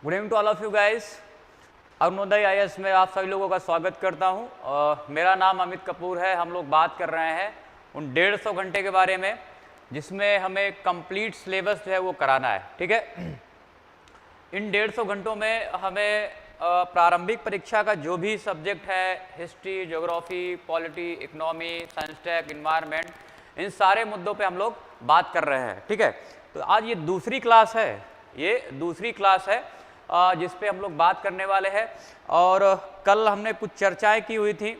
Good evening to all of you guys. Arunoday IAS में आप सभी लोगों का स्वागत करता हूं। मेरा नाम अमित कपूर है। हम लोग बात कर रहे हैं उन 150 घंटे के बारे में जिसमें हमें कंप्लीट सिलेबस जो है वो कराना है। ठीक है, इन 150 घंटों में हमें प्रारंभिक परीक्षा का जो भी सब्जेक्ट है, history, geography, polity, economy, science tech, environment, इन सारे मुद्दों पे हम लोग बात कर रहे हैं। ठीक है, तो आज ये दूसरी क्लास है, जिस पे हम लोग बात करने वाले हैं। और कल हमने कुछ चर्चाएं की हुई थी।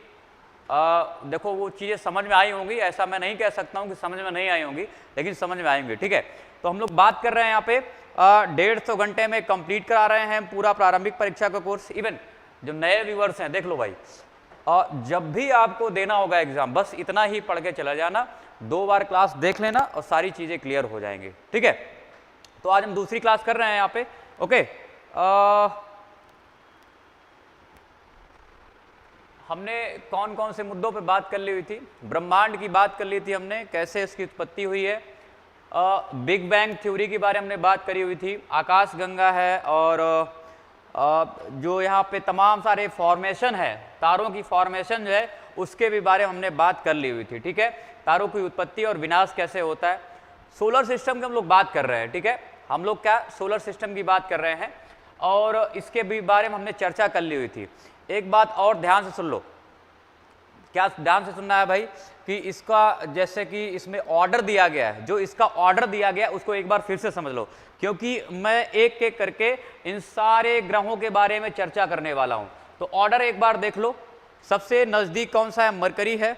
देखो वो चीज़ें समझ में आई होंगी, ऐसा मैं नहीं कह सकता हूँ कि समझ में नहीं आई होंगी, लेकिन समझ में आएंगी। ठीक है, तो हम लोग बात कर रहे हैं यहाँ पे 150 घंटे में कंप्लीट करा रहे हैं पूरा प्रारंभिक परीक्षा का कोर्स। इवन जो नए व्यूवर्स हैं, देख लो भाई, जब भी आपको देना होगा एग्जाम, बस इतना ही पढ़ के चला जाना, 2 बार क्लास देख लेना और सारी चीज़ें क्लियर हो जाएंगी। ठीक है, तो आज हम दूसरी क्लास कर रहे हैं यहाँ पे। ओके, हमने कौन कौन से मुद्दों पे बात कर ली हुई थी? ब्रह्मांड की बात कर ली थी हमने, कैसे इसकी उत्पत्ति हुई है। बिग बैंग थ्योरी के बारे में हमने बात करी हुई थी। आकाश गंगा है, और जो यहाँ पे तमाम सारे फॉर्मेशन है, तारों की फॉर्मेशन जो है, उसके भी बारे में हमने बात कर ली हुई थी। ठीक है, तारों की उत्पत्ति और विनाश कैसे होता है। सोलर सिस्टम की हम लोग बात कर रहे हैं। ठीक है, हम लोग क्या सोलर सिस्टम की बात कर रहे हैं, और इसके भी बारे में हमने चर्चा कर ली हुई थी। एक बात और ध्यान से सुन लो। क्या ध्यान से सुनना है भाई, कि इसका जैसे कि इसमें ऑर्डर दिया गया है, जो इसका ऑर्डर दिया गया है उसको एक बार फिर से समझ लो, क्योंकि मैं एक एक करके इन सारे ग्रहों के बारे में चर्चा करने वाला हूं। तो ऑर्डर एक बार देख लो। सबसे नजदीक कौन सा है? मरकरी है,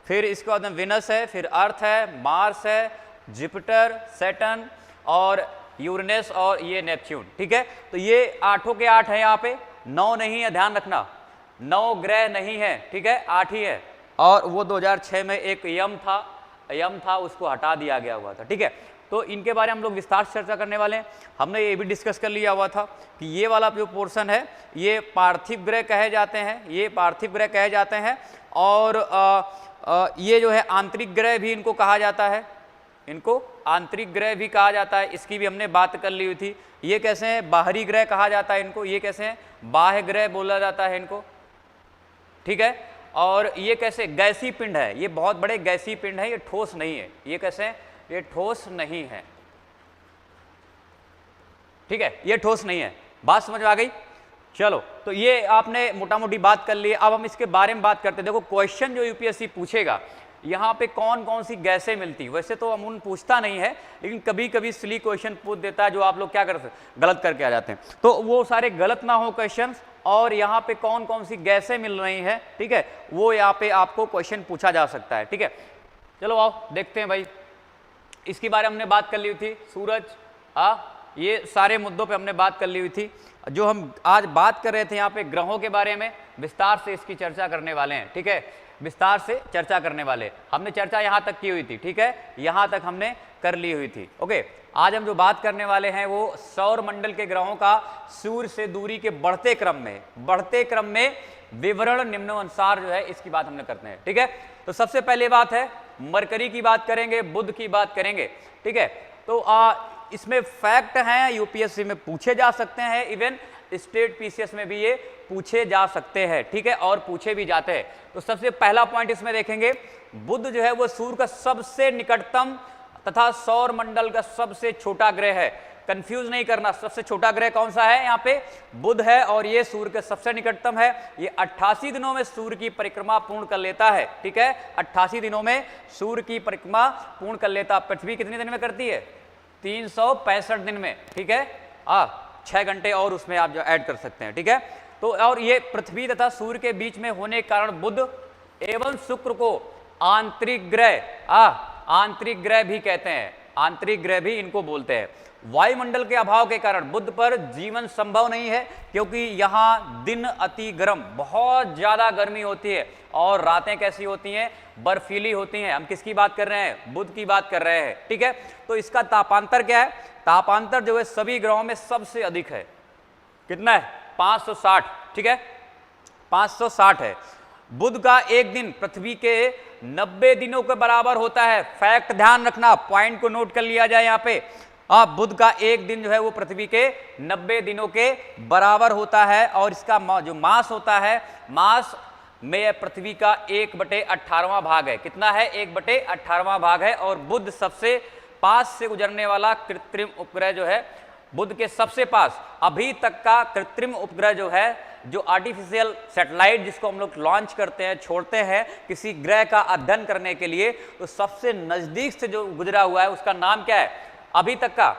फिर इसके बाद में विनस है, फिर अर्थ है, मार्स है, जुपिटर, सैटर्न और यूरेनस और ये नेपच्यून। ठीक है, तो ये 8 के 8 है। यहाँ पे 9 नहीं है, ध्यान रखना, 9 ग्रह नहीं है। ठीक है, 8 ही है। और वो 2006 में एक यम था, उसको हटा दिया गया हुआ था। ठीक है, तो इनके बारे में हम लोग विस्तार से चर्चा करने वाले हैं। हमने ये भी डिस्कस कर लिया हुआ था कि ये वाला जो पोर्शन है, ये पार्थिव ग्रह कहे जाते हैं, और ये जो है आंतरिक ग्रह भी इनको कहा जाता है, इनको आंतरिक ग्रह भी कहा जाता है। इसकी भी हमने बात कर ली हुई थी। ये कैसे हैं? बाहरी ग्रह कहा जाता है इनको। ये कैसे हैं? बाह्य ग्रह बोला जाता है इनको। ठीक है, और ये कैसे? गैसीय पिंड है, ये बहुत बड़े गैसीय पिंड है, ये ठोस नहीं है। ये कैसे है? ये ठोस नहीं है। ठीक है, ये ठोस नहीं है। बात समझ में आ गई? चलो, तो ये आपने मोटा मोटी बात कर ली। अब हम इसके बारे में बात करते हैं। देखो क्वेश्चन जो यूपीएससी पूछेगा, यहाँ पे कौन कौन सी गैसें मिलती, वैसे तो अमून पूछता नहीं है, लेकिन कभी कभी सिली क्वेश्चन पूछ देता है, जो आप लोग क्या करते गलत करके आ जाते हैं। तो वो सारे गलत ना हो क्वेश्चन, और यहाँ पे कौन कौन सी गैसें मिल रही हैं, ठीक है, वो यहाँ पे आपको क्वेश्चन पूछा जा सकता है। ठीक है, चलो आओ देखते हैं भाई। इसके बारे में हमने बात कर ली हुई थी। सूरज, ये सारे मुद्दों पे हमने बात कर ली हुई थी। जो हम आज बात कर रहे थे यहाँ पे ग्रहों के बारे में, विस्तार से इसकी चर्चा करने वाले हैं। ठीक है, विस्तार से चर्चा करने वाले। हमने चर्चा यहाँ तक की हुई थी। ठीक है, यहाँ तक हमने कर ली हुई थी। ओके, आज हम जो बात करने वाले हैं वो सौर मंडल के ग्रहों का सूर्य से दूरी के बढ़ते क्रम में विवरण निम्नानुसार जो है, इसकी बात हमने करते हैं। ठीक है, तो सबसे पहले बात है मरकरी की बात करेंगे, बुध की बात करेंगे। ठीक है, तो इसमें फैक्ट हैं, यूपीएससी में पूछे जा सकते हैं, इवन स्टेट पीसीएस में भी ये पूछे जा सकते हैं। ठीक है, और पूछे भी जाते हैं। तो सबसे पहला पॉइंट इसमें देखेंगे, बुध जो है वो सूर्य का सबसे निकटतम तथा सौर मंडल का सबसे छोटा ग्रह है। कंफ्यूज नहीं करना, सबसे छोटा ग्रह कौन सा है? यहाँ पे बुध है, और ये सूर्य के सबसे निकटतम है। ये 88 दिनों में सूर्य की परिक्रमा पूर्ण कर लेता है। ठीक है, 88 दिनों में सूर्य की परिक्रमा पूर्ण कर लेता। पृथ्वी कितने दिन में करती है? 365 दिन में। ठीक है, 6 घंटे और उसमें आप जो ऐड कर सकते हैं। ठीक है, तो और ये पृथ्वी तथा सूर्य के बीच में होने के कारण बुध एवं शुक्र को आंतरिक ग्रह भी कहते हैं, आंतरिक ग्रह भी इनको बोलते हैं। वायुमंडल के अभाव के कारण बुध पर जीवन संभव नहीं है, क्योंकि यहाँ दिन अति गर्म, बहुत ज्यादा गर्मी होती है, और रातें कैसी होती हैं? बर्फीली होती हैं। हम किसकी बात कर रहे हैं? बुध की बात कर रहे हैं। ठीक है, तो इसका तापांतर क्या है? तापांतर जो है सभी ग्रहों में सबसे अधिक है। कितना है? 560। ठीक है, 560 है। बुध का एक दिन पृथ्वी के 90 दिनों के बराबर होता है। फैक्ट ध्यान रखना, पॉइंट को नोट कर लिया जाए यहाँ पे। बुध का एक दिन जो है वो पृथ्वी के 90 दिनों के बराबर होता है और इसका जो मास होता है, मास में पृथ्वी का 1/18वां भाग है। कितना है? 1/18वां भाग है। और बुध सबसे पास से गुजरने वाला कृत्रिम उपग्रह जो है, बुध के सबसे पास अभी तक का कृत्रिम उपग्रह जो है, जो आर्टिफिशियल सैटेलाइट जिसको हम लोग लॉन्च करते हैं, छोड़ते हैं किसी ग्रह का अध्ययन करने के लिए, तो सबसे नजदीक से जो गुजरा हुआ है उसका नाम क्या है अभी तक का?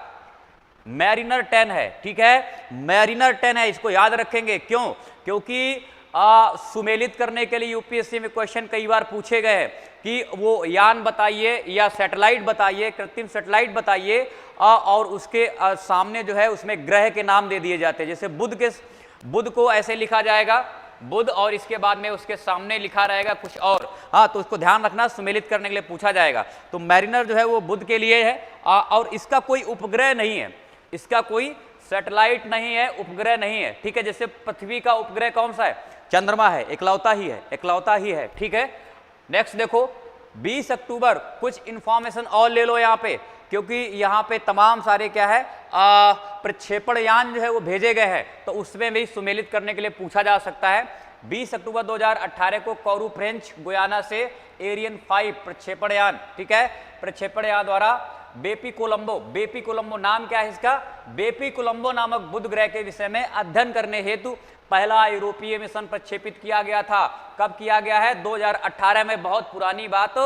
मैरिनर 10 है। ठीक है, मैरिनर 10 है, इसको याद रखेंगे। क्यों? क्योंकि सुमेलित करने के लिए यूपीएससी में क्वेश्चन कई बार पूछे गए हैं कि वो यान बताइए या सैटेलाइट बताइए, कृत्रिम सैटेलाइट बताइए, और उसके सामने जो है उसमें ग्रह के नाम दे दिए जाते हैं। जैसे बुध को ऐसे लिखा जाएगा, बुध, और इसके बाद में उसके सामने लिखा रहेगा कुछ और। हाँ, तो उसको ध्यान रखना, सुमेलित करने के लिए पूछा जाएगा। तो मैरिनर जो है वो बुध के लिए है, और इसका कोई उपग्रह नहीं है, इसका कोई सैटेलाइट नहीं है, उपग्रह नहीं है। ठीक है, जैसे पृथ्वी का उपग्रह कौन सा है? चंद्रमा है, इकलौता ही है, इकलौता ही है। ठीक है, नेक्स्ट देखो 20 अक्टूबर, कुछ इंफॉर्मेशन और ले लो यहाँ पे, क्योंकि यहाँ पे तमाम सारे क्या है प्रक्षेपण यान जो है वो भेजे गए हैं, तो उसमें भी सुमेलित करने के लिए पूछा जा सकता है। 20 अक्टूबर 2018 को कोरू फ्रेंच गुयाना से एरियन 5 प्रक्षेपण यान, ठीक है, प्रक्षेपण यान द्वारा बेपी कोलंबो नाम क्या है इसका? बेपी कोलंबो नामक बुध ग्रह के विषय में अध्ययन करने हेतु पहला यूरोपीय मिशन प्रक्षेपित किया गया था। कब किया गया है? 2018 में। बहुत पुरानी बात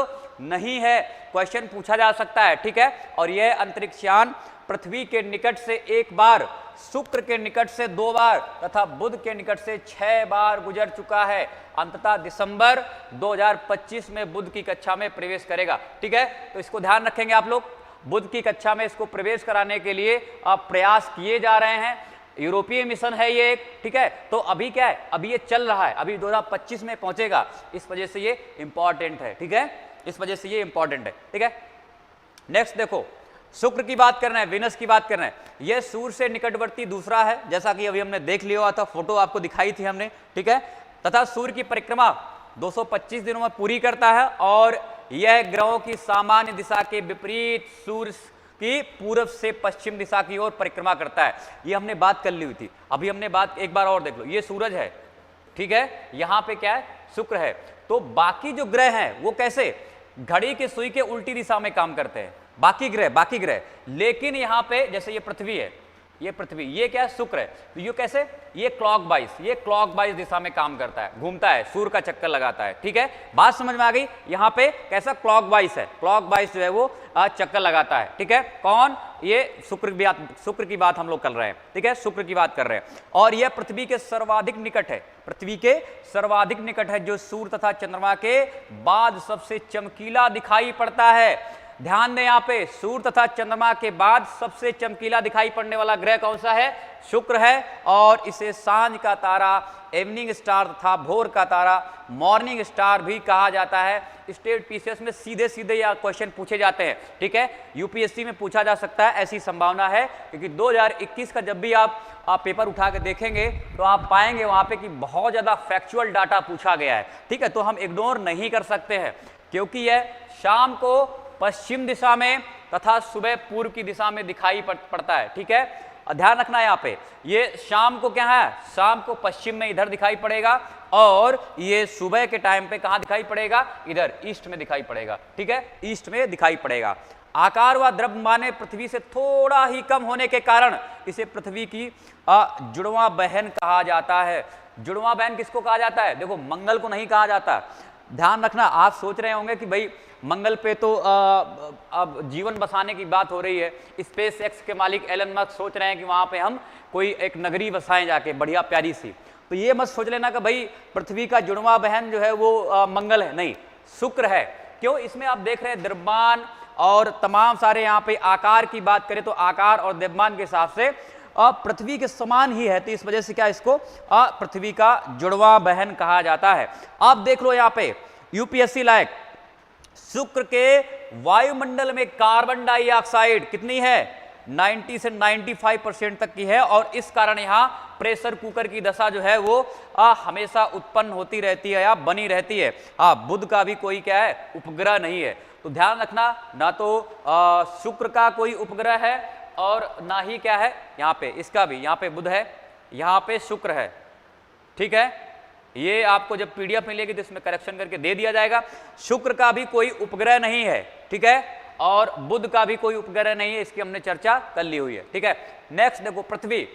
नहीं है, क्वेश्चन पूछा जा सकता है। ठीक है, और यह अंतरिक्ष यान पृथ्वी के निकट से 1 बार, शुक्र के निकट से 2 बार तथा बुध के निकट से 6 बार गुजर चुका है। अंततः दिसंबर 2025 में बुध की कक्षा में प्रवेश करेगा। ठीक है, तो इसको ध्यान रखेंगे आप लोग, बुध की कक्षा में इसको प्रवेश कराने के लिए प्रयास किए जा रहे हैं। यूरोपीय मिशन है ये एक। ठीक है, तो अभी क्या है, अभी ये चल रहा है, अभी 2025 में पहुंचेगा, इस वजह से ये इंपॉर्टेंट है। ठीक है, इस वजह से ये इंपॉर्टेंट है। ठीक है, नेक्स्ट देखो, शुक्र की बात करना है, विनस की बात करना है। यह सूर्य से निकटवर्ती दूसरा है, जैसा कि अभी हमने देख लिया था, फोटो आपको दिखाई थी हमने। ठीक है, तथा सूर्य की परिक्रमा 225 दिनों में पूरी करता है और यह ग्रहों की सामान्य दिशा के विपरीत सूर्य की पूर्व से पश्चिम दिशा की ओर परिक्रमा करता है। ये हमने बात कर ली हुई थी, अभी हमने बात एक बार और देख लो। ये सूरज है, ठीक है, यहां पे क्या है, शुक्र है। तो बाकी जो ग्रह हैं वो कैसे? घड़ी की सुई के उल्टी दिशा में काम करते हैं, बाकी ग्रह। लेकिन यहां पे जैसे ये पृथ्वी है, ये पृथ्वी, ये क्या है, शुक्र है, तो ये कैसे, ये क्लॉकवाइज दिशा में काम करता है, घूमता है, सूर्य का चक्कर लगाता है। ठीक है, बात समझ में आ गई? यहाँ पे कैसा क्लॉकवाइज है, क्लॉकवाइज जो है वो चक्कर लगाता है। ठीक है, कौन? ये शुक्र की बात हम लोग कर रहे हैं। ठीक है, शुक्र की बात कर रहे हैं, और यह पृथ्वी के सर्वाधिक निकट है, पृथ्वी के सर्वाधिक निकट है, जो सूर्य तथा चंद्रमा के बाद सबसे चमकीला दिखाई पड़ता है। ध्यान दें, यहाँ पे सूर्य तथा चंद्रमा के बाद सबसे चमकीला दिखाई पड़ने वाला ग्रह कौन सा है? शुक्र है, और इसे सांझ का तारा, इवनिंग स्टार तथा भोर का तारा, मॉर्निंग स्टार भी कहा जाता है। स्टेट पीसीएस में सीधे सीधे या क्वेश्चन पूछे जाते हैं। ठीक है, यूपीएससी में पूछा जा सकता है, ऐसी संभावना है, क्योंकि 2021 का जब भी आप पेपर उठा के देखेंगे तो आप पाएंगे वहां पे कि बहुत ज्यादा फैक्चुअल डाटा पूछा गया है। ठीक है, तो हम इग्नोर नहीं कर सकते हैं, क्योंकि यह शाम को पश्चिम दिशा में तथा सुबह पूर्व की दिशा में दिखाई पड़ता है। ठीक है, ध्यान रखना यहाँ पे, ये शाम को क्या है, शाम को पश्चिम में इधर दिखाई पड़ेगा, और ये सुबह के टाइम पे कहाँ दिखाई पड़ेगा, इधर ईस्ट में दिखाई पड़ेगा। ठीक है, ईस्ट में दिखाई पड़ेगा। आकार व द्रव्यमान पृथ्वी से थोड़ा ही कम होने के कारण इसे पृथ्वी की जुड़वा बहन कहा जाता है। जुड़वा बहन किसको कहा जाता है? देखो, मंगल को नहीं कहा जाता। ध्यान रखना, आप सोच रहे होंगे कि भाई मंगल पे तो अब जीवन बसाने की बात हो रही है, स्पेस एक्स के मालिक एलन मस्क सोच रहे हैं कि वहां पे हम कोई एक नगरी बसाएं जाके, बढ़िया प्यारी सी। तो ये मत सोच लेना कि भाई पृथ्वी का जुड़वा बहन जो है वो मंगल है, नहीं, शुक्र है। क्यों? इसमें आप देख रहे हैं द्रव्यमान और तमाम सारे यहाँ पे आकार की बात करें तो आकार और द्रव्यमान के हिसाब से पृथ्वी के समान ही है, तो इस वजह से क्या इसको पृथ्वी का जुड़वा बहन कहा जाता है। आप देख लो यहाँ पे यूपीएससी लायक, शुक्र के वायुमंडल में कार्बन डाइऑक्साइड कितनी है? 90 से 95% तक की है, और इस कारण यहाँ प्रेशर कुकर की दशा जो है वो हमेशा उत्पन्न होती रहती है या बनी रहती है। बुध का भी कोई क्या है, उपग्रह नहीं है। तो ध्यान रखना, ना तो शुक्र का कोई उपग्रह है और ना ही क्या है यहाँ पे, इसका भी यहाँ पे बुध है, यहाँ पे शुक्र है, ठीक है। ये आपको जब पीडीएफ मिलेगी तो इसमें करेक्शन करके दे दिया जाएगा। शुक्र का भी कोई उपग्रह नहीं है, ठीक है, और बुध का भी कोई उपग्रह नहीं है, इसकी हमने चर्चा कर ली हुई है, ठीक है। नेक्स्ट देखो पृथ्वी।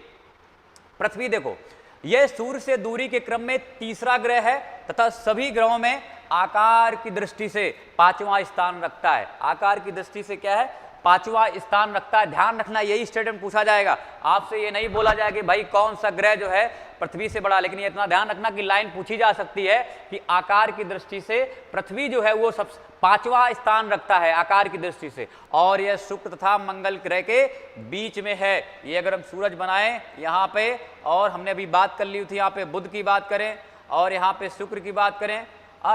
पृथ्वी देखो, यह सूर्य से दूरी के क्रम में तीसरा ग्रह है तथा सभी ग्रहों में आकार की दृष्टि से पांचवा स्थान रखता है। आकार की दृष्टि से क्या है, पांचवा स्थान रखता है। ध्यान रखना, यही स्टेटमेंट पूछा जाएगा आपसे, ये नहीं बोला जाएगा कि भाई कौन सा ग्रह जो है पृथ्वी से बड़ा, लेकिन ये इतना ध्यान रखना कि लाइन पूछी जा सकती है कि आकार की दृष्टि से पृथ्वी जो है वो सब पांचवा स्थान रखता है आकार की दृष्टि से, और यह शुक्र तथा मंगल ग्रह के बीच में है। ये अगर हम सूरज बनाएं यहाँ पे, और हमने अभी बात कर ली थी यहाँ पे बुध की बात करें और यहाँ पे शुक्र की बात करें,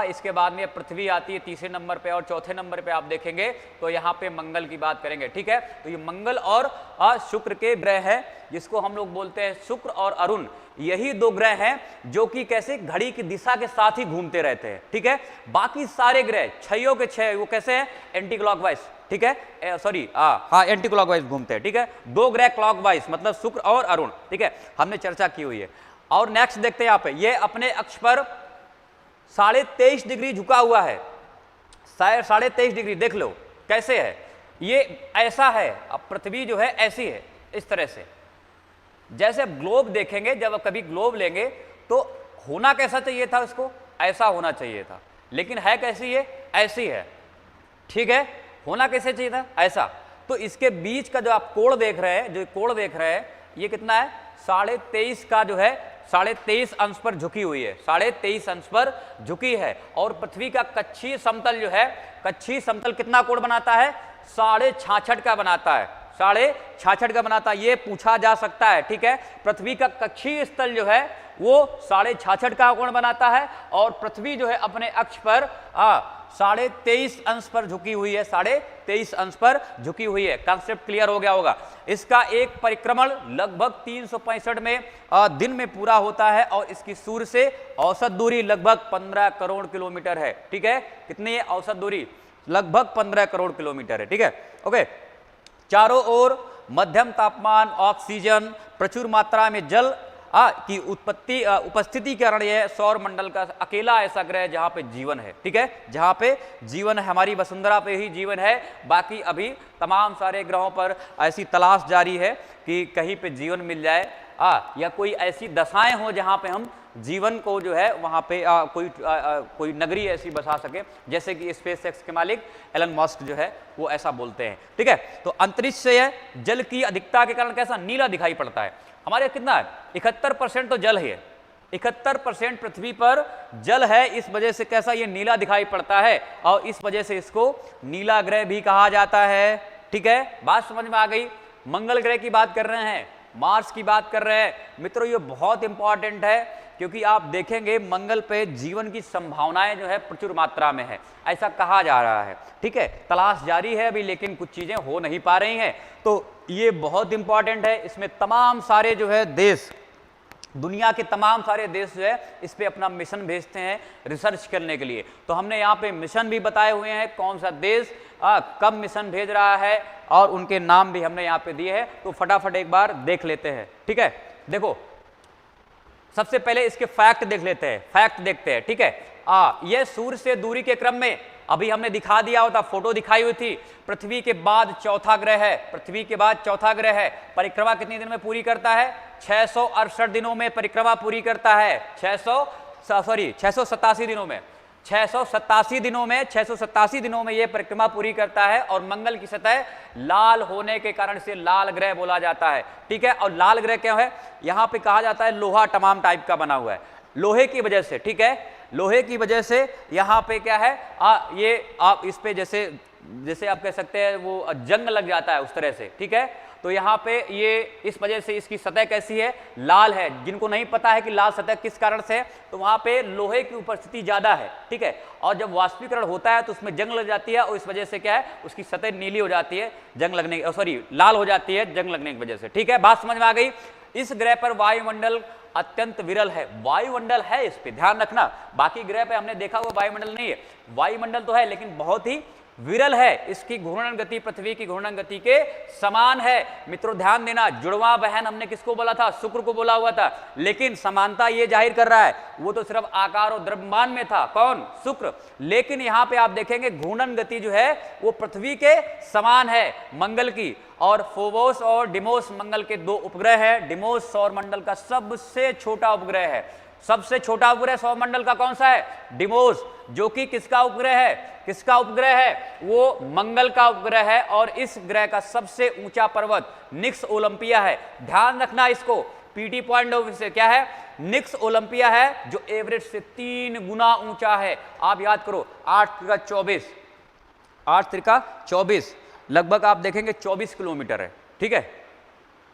इसके बाद में पृथ्वी आती है तीसरे नंबर पे, और चौथे नंबर पे आप देखेंगे तो यहाँ पे मंगल की बात करेंगे, ठीक है। तो ये मंगल और शुक्र के ग्रह है, जिसको हम लोग बोलते हैं शुक्र और अरुण। यही दो ग्रह हैं जो कि कैसे घड़ी की दिशा के साथ ही घूमते रहते हैं, ठीक है। बाकी सारे ग्रह छयों के छह वो कैसे हैं, एंटी क्लॉकवाइज, ठीक है, सॉरी हाँ एंटी क्लॉकवाइज घूमते हैं, ठीक है। दो ग्रह क्लॉकवाइज मतलब शुक्र और अरुण, ठीक है, हमने चर्चा की हुई है। और नेक्स्ट देखते हैं यहाँ पे, ये अपने अक्ष पर 23.5 डिग्री झुका हुआ है। 23.5 डिग्री देख लो कैसे है, ये ऐसा है। अब पृथ्वी जो है ऐसी है, इस तरह से। जैसे अब ग्लोब देखेंगे, जब आप कभी ग्लोब लेंगे तो होना कैसा चाहिए था, उसको ऐसा होना चाहिए था, लेकिन है कैसी है, ऐसी है, ठीक है। होना कैसे चाहिए था, ऐसा। तो इसके बीच का जो आप कोण देख रहे हैं, जो कोण देख रहे हैं, ये कितना है, 23.5 का जो है 23.5 अंश पर झुकी हुई है, 23.5 अंश पर झुकी है। और पृथ्वी का कक्षीय समतल जो है, कक्षीय समतल कितना कोण बनाता है, 66.5 का बनाता है, 66.5 का बनाता है। ये पूछा जा सकता है, ठीक है। पृथ्वी का कक्षीय स्थल जो है वो 66.5 का कोण बनाता है, और पृथ्वी जो है अपने अक्ष पर 23.5 अंश पर झुकी हुई है, 23.5 अंश पर झुकी हुई है। कॉन्सेप्ट क्लियर हो गया होगा। इसका एक परिक्रमण लगभग 365 में दिन में पूरा होता है, और इसकी सूर्य से औसत दूरी लगभग 15 करोड़ किलोमीटर है, ठीक है। कितनी है औसत दूरी, लगभग 15 करोड़ किलोमीटर है, ठीक है, ओके। चारों ओर मध्यम तापमान, ऑक्सीजन, प्रचुर मात्रा में जल की उपस्थिति के कारण यह सौर मंडल का अकेला ऐसा ग्रह जहां पे जीवन है, ठीक है, जहां पे जीवन है। हमारी वसुंधरा पे ही जीवन है, बाकी अभी तमाम सारे ग्रहों पर ऐसी तलाश जारी है कि कहीं पे जीवन मिल जाए, या कोई ऐसी दशाएं हो जहां पे हम जीवन को जो है वहां पे कोई नगरी ऐसी बसा सके, जैसे कि स्पेस एक्स के मालिक एलन मस्क जो है वो ऐसा बोलते हैं, ठीक है। तो अंतरिक्ष से जल की अधिकता के कारण कैसा नीला दिखाई पड़ता है। हमारे कितना है, 71% तो जल है, 71% पृथ्वी पर जल है, इस वजह से कैसा ये नीला दिखाई पड़ता है, और इस वजह से इसको नीला ग्रह भी कहा जाता है, ठीक है। बात समझ में आ गई। मंगल ग्रह की बात कर रहे हैं, मार्स की बात कर रहे हैं मित्रों, ये बहुत इंपॉर्टेंट है, क्योंकि आप देखेंगे मंगल पे जीवन की संभावनाएं जो है प्रचुर मात्रा में है, ऐसा कहा जा रहा है, ठीक है। तलाश जारी है अभी, लेकिन कुछ चीजें हो नहीं पा रही हैं, तो ये बहुत इंपॉर्टेंट है। इसमें तमाम सारे जो है देश, दुनिया के तमाम सारे देश जो है इस पे अपना मिशन भेजते हैं रिसर्च करने के लिए। तो हमने यहाँ पे मिशन भी बताए हुए हैं, कौन सा देश कब मिशन भेज रहा है, और उनके नाम भी हमने यहाँ पे दिए हैं। तो फटाफट एक बार देख लेते हैं, ठीक है। देखो सबसे पहले इसके फैक्ट देख लेते हैं, फैक्ट देखते हैं, ठीक है। यह सूर्य से दूरी के क्रम में अभी हमने दिखा दिया होता, फोटो दिखाई हुई थी, पृथ्वी के बाद चौथा ग्रह है, पृथ्वी के बाद चौथा ग्रह है। परिक्रमा कितने दिन में पूरी करता है, 668 दिनों में परिक्रमा पूरी करता है, 687 दिनों में, 687 दिनों में यह परिक्रमा पूरी करता है। और मंगल की सतह लाल होने के कारण से लाल ग्रह बोला जाता है, ठीक है। और लाल ग्रह क्या है, यहां पे कहा जाता है लोहा तमाम टाइप का बना हुआ है, लोहे की वजह से, ठीक है, लोहे की वजह से यहाँ पे क्या है, ये आप इस पे जैसे आप कह सकते हैं वो जंग लग जाता है उस तरह से, ठीक है। तो यहाँ पे ये इस वजह से इसकी सतह कैसी है, लाल है। जिनको नहीं पता है कि लाल सतह किस कारण से है, तो वहाँ पे लोहे की उपस्थिति ज्यादा है, ठीक है। और जब वाष्पीकरण होता है तो उसमें जंग लग जाती है, और इस वजह से क्या है, उसकी सतह नीली हो जाती है जंग लगने, सॉरी लाल हो जाती है जंग लगने की वजह से, ठीक है। बात समझ में आ गई। इस ग्रह पर वायुमंडल अत्यंत विरल है, वायुमंडल है इस पे ध्यान रखना। बाकी ग्रह पे हमने देखा वो वायुमंडल नहीं है, वायुमंडल तो है लेकिन बहुत ही विरल है, इसकी घूर्णन गति पृथ्वी की घूर्णन गति के समान है। मित्रों ध्यान देना, जुड़वा बहन हमने किसको बोला था? शुक्र को बोला हुआ था, लेकिन समानता ये जाहिर कर रहा है, वो तो सिर्फ आकार और द्रव्यमान में था, कौन? शुक्र। लेकिन यहां पे आप देखेंगे घूर्णन गति जो है वो पृथ्वी के समान है मंगल की। और फोबोस और डिमोस मंगल के दो उपग्रह है। डिमोस सौरमंडल का सबसे छोटा उपग्रह है। सबसे छोटा उपग्रह सौरमंडल का कौन सा है? डिमोस, जो कि किसका उपग्रह है? किसका उपग्रह है? वो मंगल का उपग्रह है। और इस ग्रह का सबसे ऊंचा पर्वत निक्स ओलंपिया है। ध्यान रखना इसको, पीटी पॉइंट ऑफ से क्या है? निक्स ओलंपिया है, जो एवरेज से 3 गुना ऊंचा है। आप याद करो, 8 त्रिका 24, 8 त्रिका 24, लगभग आप देखेंगे 24 किलोमीटर है, ठीक है,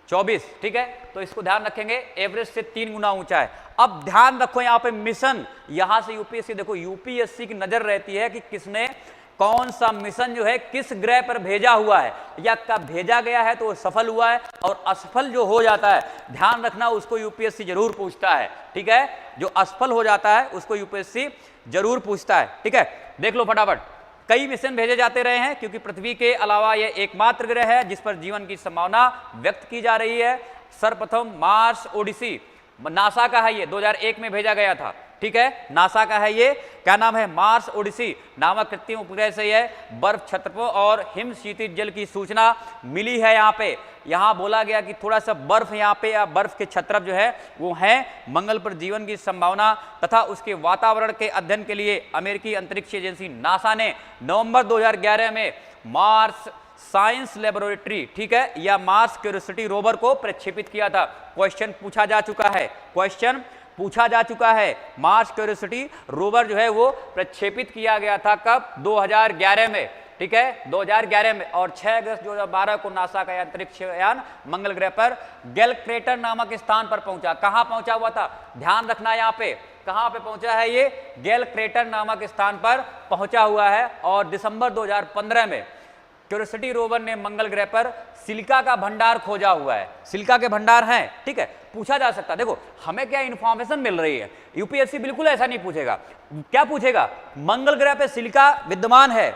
24, ठीक है। तो इसको ध्यान रखेंगे, एवरेज से 3 गुना ऊंचा है। अब ध्यान रखो यहां पे मिशन, यहां से यूपीएससी, देखो यूपीएससी की नजर रहती है कि किसने कौन सा मिशन जो है किस ग्रह पर भेजा हुआ है, या कब भेजा गया है तो वो सफल हुआ है, और असफल जो हो जाता है, ध्यान रखना, उसको यूपीएससी जरूर पूछता है, ठीक है। जो असफल हो जाता है उसको यूपीएससी जरूर पूछता है, ठीक है। देख लो फटाफट, कई मिशन भेजे जाते रहे हैं, क्योंकि पृथ्वी के अलावा यह एकमात्र ग्रह है जिस पर जीवन की संभावना व्यक्त की जा रही है। सर्वप्रथम मार्स ओडिसी, नासा का है, ये 2001 में भेजा गया था, ठीक है, नासा का है ये। क्या नाम है? मार्स ओडिसी नामक कृत्रिम उपग्रह से यह बर्फ क्षत्रपों और हिम शीतिज जल की सूचना मिली है। यहाँ बोला गया कि थोड़ा सा बर्फ यहाँ पे, या बर्फ के छत्रप जो है वो है। मंगल पर जीवन की संभावना तथा उसके वातावरण के अध्ययन के लिए अमेरिकी अंतरिक्ष एजेंसी नासा ने नवंबर 2011 में मार्स साइंस लेबोरेटरी, ठीक है, या मार्स क्यूरियोसिटी रोवर को प्रक्षेपित किया था। क्वेश्चन पूछा जा चुका है, क्वेश्चन पूछा जा चुका है। मार्स क्यूरियोसिटी रोवर जो है वो प्रक्षेपित किया गया था, कब? 2011 में, ठीक है, 2011 में। और 6 अगस्त 2012 को नासा का अंतरिक्ष यान मंगल ग्रह पर गेल क्रेटर नामक स्थान पर पहुंचा। कहां पहुंचा हुआ था? ध्यान रखना, यहाँ पे कहां पे पहुंचा है? ये गेल क्रेटर नामक स्थान पर पहुंचा हुआ है। और दिसंबर 2015 में क्यूरियोसिटी रोवर ने मंगल ग्रह पर सिलिका का भंडार खोजा हुआ है। सिलिका के भंडार हैं, ठीक है, पूछा जा सकता है। देखो हमें क्या इंफॉर्मेशन मिल रही है, यूपीएससी बिल्कुल ऐसा नहीं पूछेगा। क्या पूछेगा? मंगल ग्रह पे सिलिका विद्यमान है,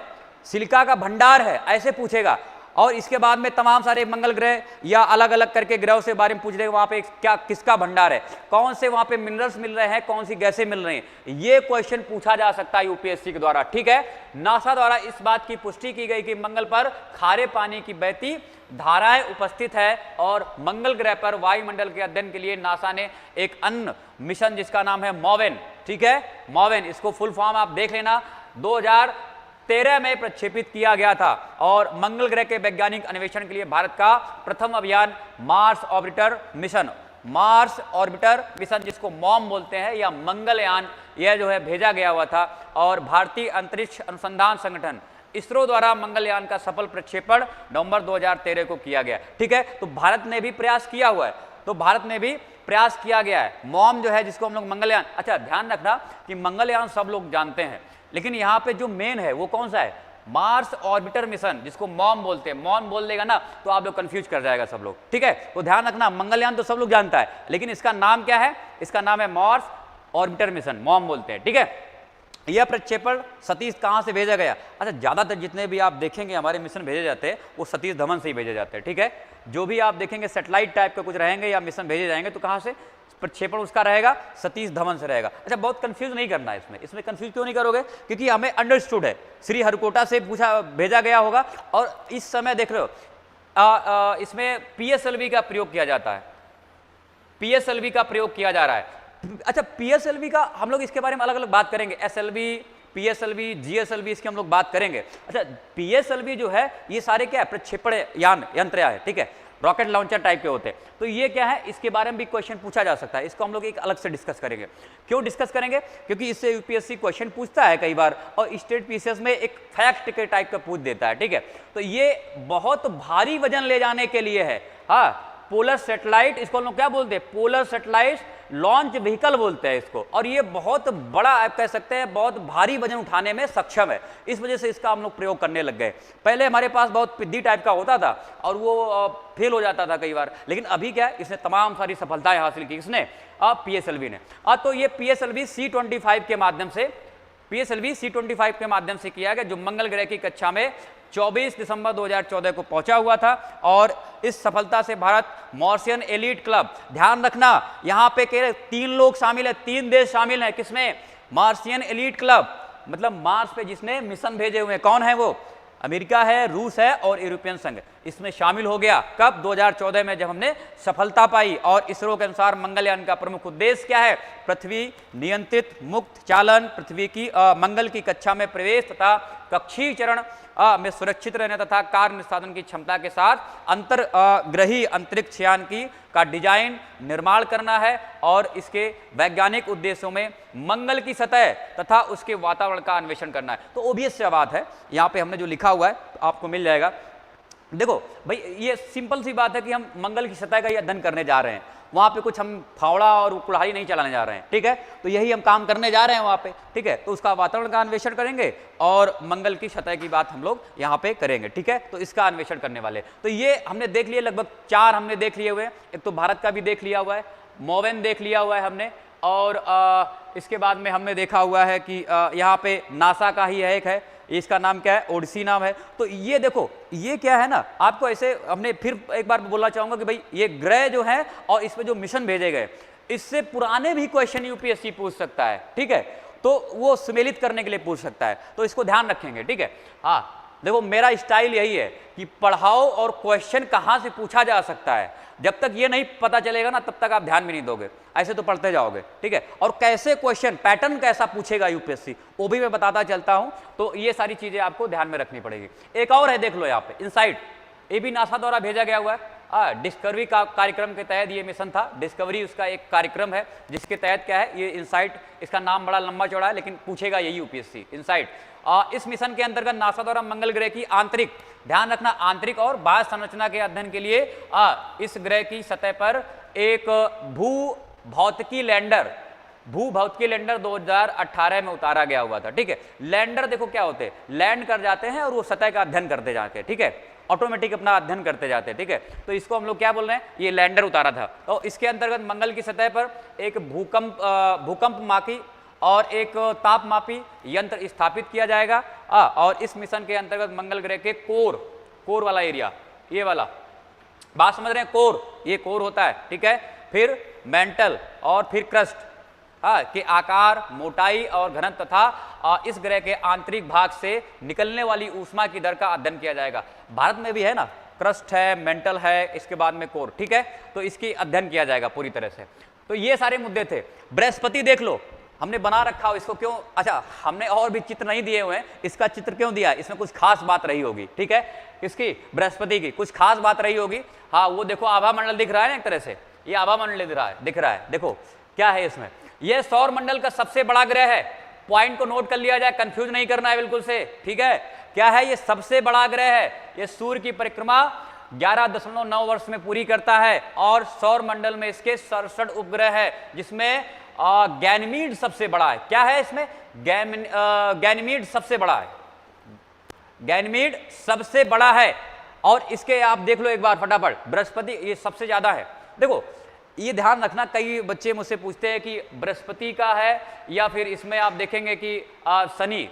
सिलिका का भंडार है, ऐसे पूछेगा। और इसके बाद में तमाम सारे मंगल ग्रह या अलग अलग करके ग्रहों से बारे में पूछ रहे, वहां पे क्या किसका भंडार है, कौन से वहां पे मिनरल्स मिल रहे हैं, कौन सी गैसें मिल रही हैं, ये क्वेश्चन पूछा जा सकता है यूपीएससी के द्वारा, ठीक है। नासा द्वारा इस बात की पुष्टि की गई कि मंगल पर खारे पानी की बहती धाराएं उपस्थित है। और मंगल ग्रह पर वायुमंडल के अध्ययन के लिए नासा ने एक अन्य मिशन जिसका नाम है मोवेन, ठीक है, मोवेन, इसको फुल फॉर्म आप देख लेना, 2013 में प्रक्षेपित किया गया था। और मंगल ग्रह के वैज्ञानिक अन्वेषण के लिए भारत का प्रथम अभियान Mars orbiter mission, Mars orbiter mission जिसको मॉम बोलते हैं, या मंगलयान, यह जो है भेजा गया हुआ था। और भारतीय अंतरिक्ष अनुसंधान संगठन इसरो द्वारा मंगलयान का सफल प्रक्षेपण नवंबर 2013 को किया गया, ठीक है। तो भारत ने भी प्रयास किया हुआ है, तो भारत ने भी प्रयास किया गया है। मॉम जो है जिसको हम लोग मंगलयान, अच्छा ध्यान रखना कि मंगलयान सब लोग जानते हैं, लेकिन यहाँ पे जो मेन है वो कौन सा है? मार्स ऑर्बिटर मिशन, जिसको मॉम बोलते हैं। मॉम बोल देगा ना तो आप लोग कंफ्यूज कर जाएगा सब लोग, ठीक है। तो ध्यान रखना, मंगलयान तो सब लोग जानता है, लेकिन इसका नाम क्या है? इसका नाम है मार्स ऑर्बिटर मिशन, मॉम बोलते हैं, ठीक है। यह प्रक्षेपण सतीश कहाँ से भेजा गया? अच्छा, ज़्यादातर जितने भी आप देखेंगे हमारे मिशन भेजे जाते हैं वो सतीश धवन से ही भेजे जाते हैं, ठीक है। जो भी आप देखेंगे सैटेलाइट टाइप के कुछ रहेंगे या मिशन भेजे जाएंगे तो कहाँ से प्रक्षेपण उसका रहेगा? सतीश धवन से रहेगा। अच्छा, बहुत कंफ्यूज नहीं करना है इसमें कंफ्यूज क्यों नहीं करोगे? क्योंकि हमें अंडरस्टूड है, श्रीहरिकोटा से पूछा भेजा गया होगा। और इस समय देख रहे हो इसमें पीएसएलवी का प्रयोग किया जाता है, पीएसएलवी का प्रयोग किया जा रहा है। अच्छा, पीएसएलवी का हम लोग इसके बारे में अलग अलग बात करेंगे, एसएलवी, पीएसएलवी, जीएसएलवी, इसकी हम लोग बात करेंगे। अच्छा, पीएसएलवी जो है ये सारे क्या है? प्रक्षेपण यंत्र है, ठीक है, रॉकेट लॉन्चर टाइप के होते हैं। तो ये क्या है? इसके बारे में भी क्वेश्चन पूछा जा सकता है, इसको हम लोग एक अलग से डिस्कस करेंगे। क्यों डिस्कस करेंगे? क्योंकि इससे यूपीएससी क्वेश्चन पूछता है कई बार, और स्टेट पीसीएस में एक फैक्ट के टाइप का पूछ देता है, ठीक है। तो ये बहुत भारी वजन ले जाने के लिए है, हाँ, पोलर सैटेलाइट, इसको हम लोग क्या बोलते हैं? पोलर सैटेलाइट लॉन्च व्हीकल बोलते हैं इसको। और ये बहुत बड़ा, आप कह सकते हैं बहुत भारी वजन उठाने में सक्षम है, इस वजह से इसका हम लोग प्रयोग करने लग गए। पहले हमारे पास बहुत पिद्दी टाइप का होता था और वो फेल हो जाता था कई बार, लेकिन अभी क्या है, इसने तमाम सारी सफलताएं हासिल की, इसने पीएसएलवी ने। तो ये पीएसएलवी C-25 के माध्यम से PSLV C-25 के माध्यम से किया गया, जो मंगल ग्रह की कक्षा में 24 दिसंबर 2014 को पहुंचा हुआ था। और इस सफलता से भारत मार्सियन एलीट क्लब, ध्यान रखना यहां पे कह रहे 3 लोग शामिल है, 3 देश शामिल है, किसमें? मार्सियन एलीट क्लब, मतलब मार्स पे जिसने मिशन भेजे हुए हैं। कौन है वो? अमेरिका है, रूस है और यूरोपियन संघ इसमें शामिल हो गया। कब? 2014 में, जब हमने सफलता पाई। और इसरो के अनुसार मंगलयान का प्रमुख उद्देश्य क्या है? पृथ्वी नियंत्रित मुक्त चालन, पृथ्वी की मंगल की कक्षा में प्रवेश तथा कक्षीय चरण में सुरक्षित रहने तथा कार्य निष्पादन की क्षमता के साथ अंतर्ग्रही अंतरिक्ष यान का डिजाइन निर्माण करना है। और इसके वैज्ञानिक उद्देश्यों में मंगल की सतह तथा उसके वातावरण का अन्वेषण करना है। तो ओबियस सी बात है, यहाँ पे हमने जो लिखा हुआ है तो आपको मिल जाएगा। देखो भाई, ये सिंपल सी बात है कि हम मंगल की सतह का ही अध्ययन करने जा रहे हैं, वहां पे कुछ हम फावड़ा और कुल्हाड़ी नहीं चलाने जा रहे हैं, ठीक है? तो यही हम काम करने जा रहे हैं वहां पे, ठीक है? तो उसका वातावरण का अन्वेषण करेंगे और मंगल की सतह की बात हम लोग यहाँ पे करेंगे, ठीक है? तो इसका अन्वेषण करने वाले, तो ये हमने देख लिए, लगभग 4 हमने देख लिए हुए हैं। एक तो भारत का भी देख लिया हुआ है, मोवेन देख लिया हुआ है हमने, और इसके बाद में हमने देखा हुआ है कि यहाँ पे नासा का ही है, एक है, इसका नाम क्या है? ओडिसी नाम है। तो ये देखो, ये क्या है ना, आपको ऐसे हमने फिर एक बार बोलना चाहूंगा कि भाई ये ग्रह जो है और इसमें जो मिशन भेजे गए, इससे पुराने भी क्वेश्चन यूपीएससी पूछ सकता है, ठीक है? तो वो सुमेलित करने के लिए पूछ सकता है, तो इसको ध्यान रखेंगे, ठीक है? हाँ, देखो मेरा स्टाइल यही है कि पढ़ाओ और क्वेश्चन कहाँ से पूछा जा सकता है, जब तक ये नहीं पता चलेगा ना तब तक आप ध्यान भी नहीं दोगे, ऐसे तो पढ़ते जाओगे, ठीक है? और कैसे क्वेश्चन पैटर्न कैसा पूछेगा यूपीएससी, वो भी मैं बताता चलता हूं। तो ये सारी चीजें आपको ध्यान में रखनी पड़ेगी। एक और है, देख लो यहाँ पे इनसाइट, ये भी नासा द्वारा भेजा गया हुआ है। डिस्कवरी का कार्यक्रम के तहत ये मिशन था। डिस्कवरी उसका एक कार्यक्रम है जिसके तहत क्या है, ये इनसाइट, इसका नाम बड़ा लंबा चौड़ा है लेकिन पूछेगा यही यूपीएससी, इनसाइट। इस मिशन के अंतर्गत नासा द्वारा मंगल ग्रह की आंतरिक, ध्यान रखना, आंतरिक और बाह्य संरचना के अध्ययन के लिए इस ग्रह की सतह पर एक भूभौतिकी लैंडर 2018 में उतारा गया हुआ था, ठीक है? लैंडर देखो क्या होते हैं, लैंड कर जाते हैं और वो सतह का अध्ययन करते जाते हैं, ठीक है? ऑटोमेटिक अपना अध्ययन करते जाते हैं, ठीक है? तो इसको हम लोग क्या बोल रहे हैं, ये लैंडर उतारा था। तो इसके अंतर्गत मंगल की सतह पर एक भूकंप मापी और एक तापमापी यंत्र स्थापित किया जाएगा। और इस मिशन के अंतर्गत मंगल ग्रह के कोर वाला एरिया, ये वाला बात समझ रहे हैं, कोर, ये कोर होता है, ठीक है? फिर मेंटल और फिर क्रस्ट के आकार, मोटाई और घनत्व तथा इस ग्रह के आंतरिक भाग से निकलने वाली ऊष्मा की दर का अध्ययन किया जाएगा। भारत में भी है ना, क्रस्ट है, मेंटल है, इसके बाद में कोर, ठीक है? तो इसकी अध्ययन किया जाएगा पूरी तरह से। तो ये सारे मुद्दे थे। बृहस्पति देख लो, हमने बना रखा हो इसको, क्यों? अच्छा, हमने और भी चित्र नहीं दिए हुए हैं, इसका चित्र क्यों दिया? इसमें कुछ खास बात रही होगी, ठीक है? इसकी बृहस्पति की कुछ खास बात रही होगी। हाँ, वो देखो आभा मंडल दिख रहा है ना, एक तरह से ये आभा मंडल दिख रहा है। देखो क्या है इसमें, ये सौर मंडल का सबसे बड़ा ग्रह है। पॉइंट को नोट कर लिया जाए, कंफ्यूज नहीं करना है बिल्कुल से, ठीक है? क्या है? ये सबसे बड़ा ग्रह है। ये सूर्य की परिक्रमा 11.9 वर्ष में पूरी करता है और सौर मंडल में इसके 67 उपग्रह है, जिसमें गैनीमीड सबसे बड़ा है। क्या है इसमें? गैनीमीड सबसे बड़ा है, गैनीमीड सबसे बड़ा है। और इसके आप देख लो एक बार फटाफट, बृहस्पति ये सबसे ज्यादा है। देखो ये ध्यान रखना, कई बच्चे मुझसे पूछते हैं कि बृहस्पति का है या फिर इसमें आप देखेंगे कि शनि,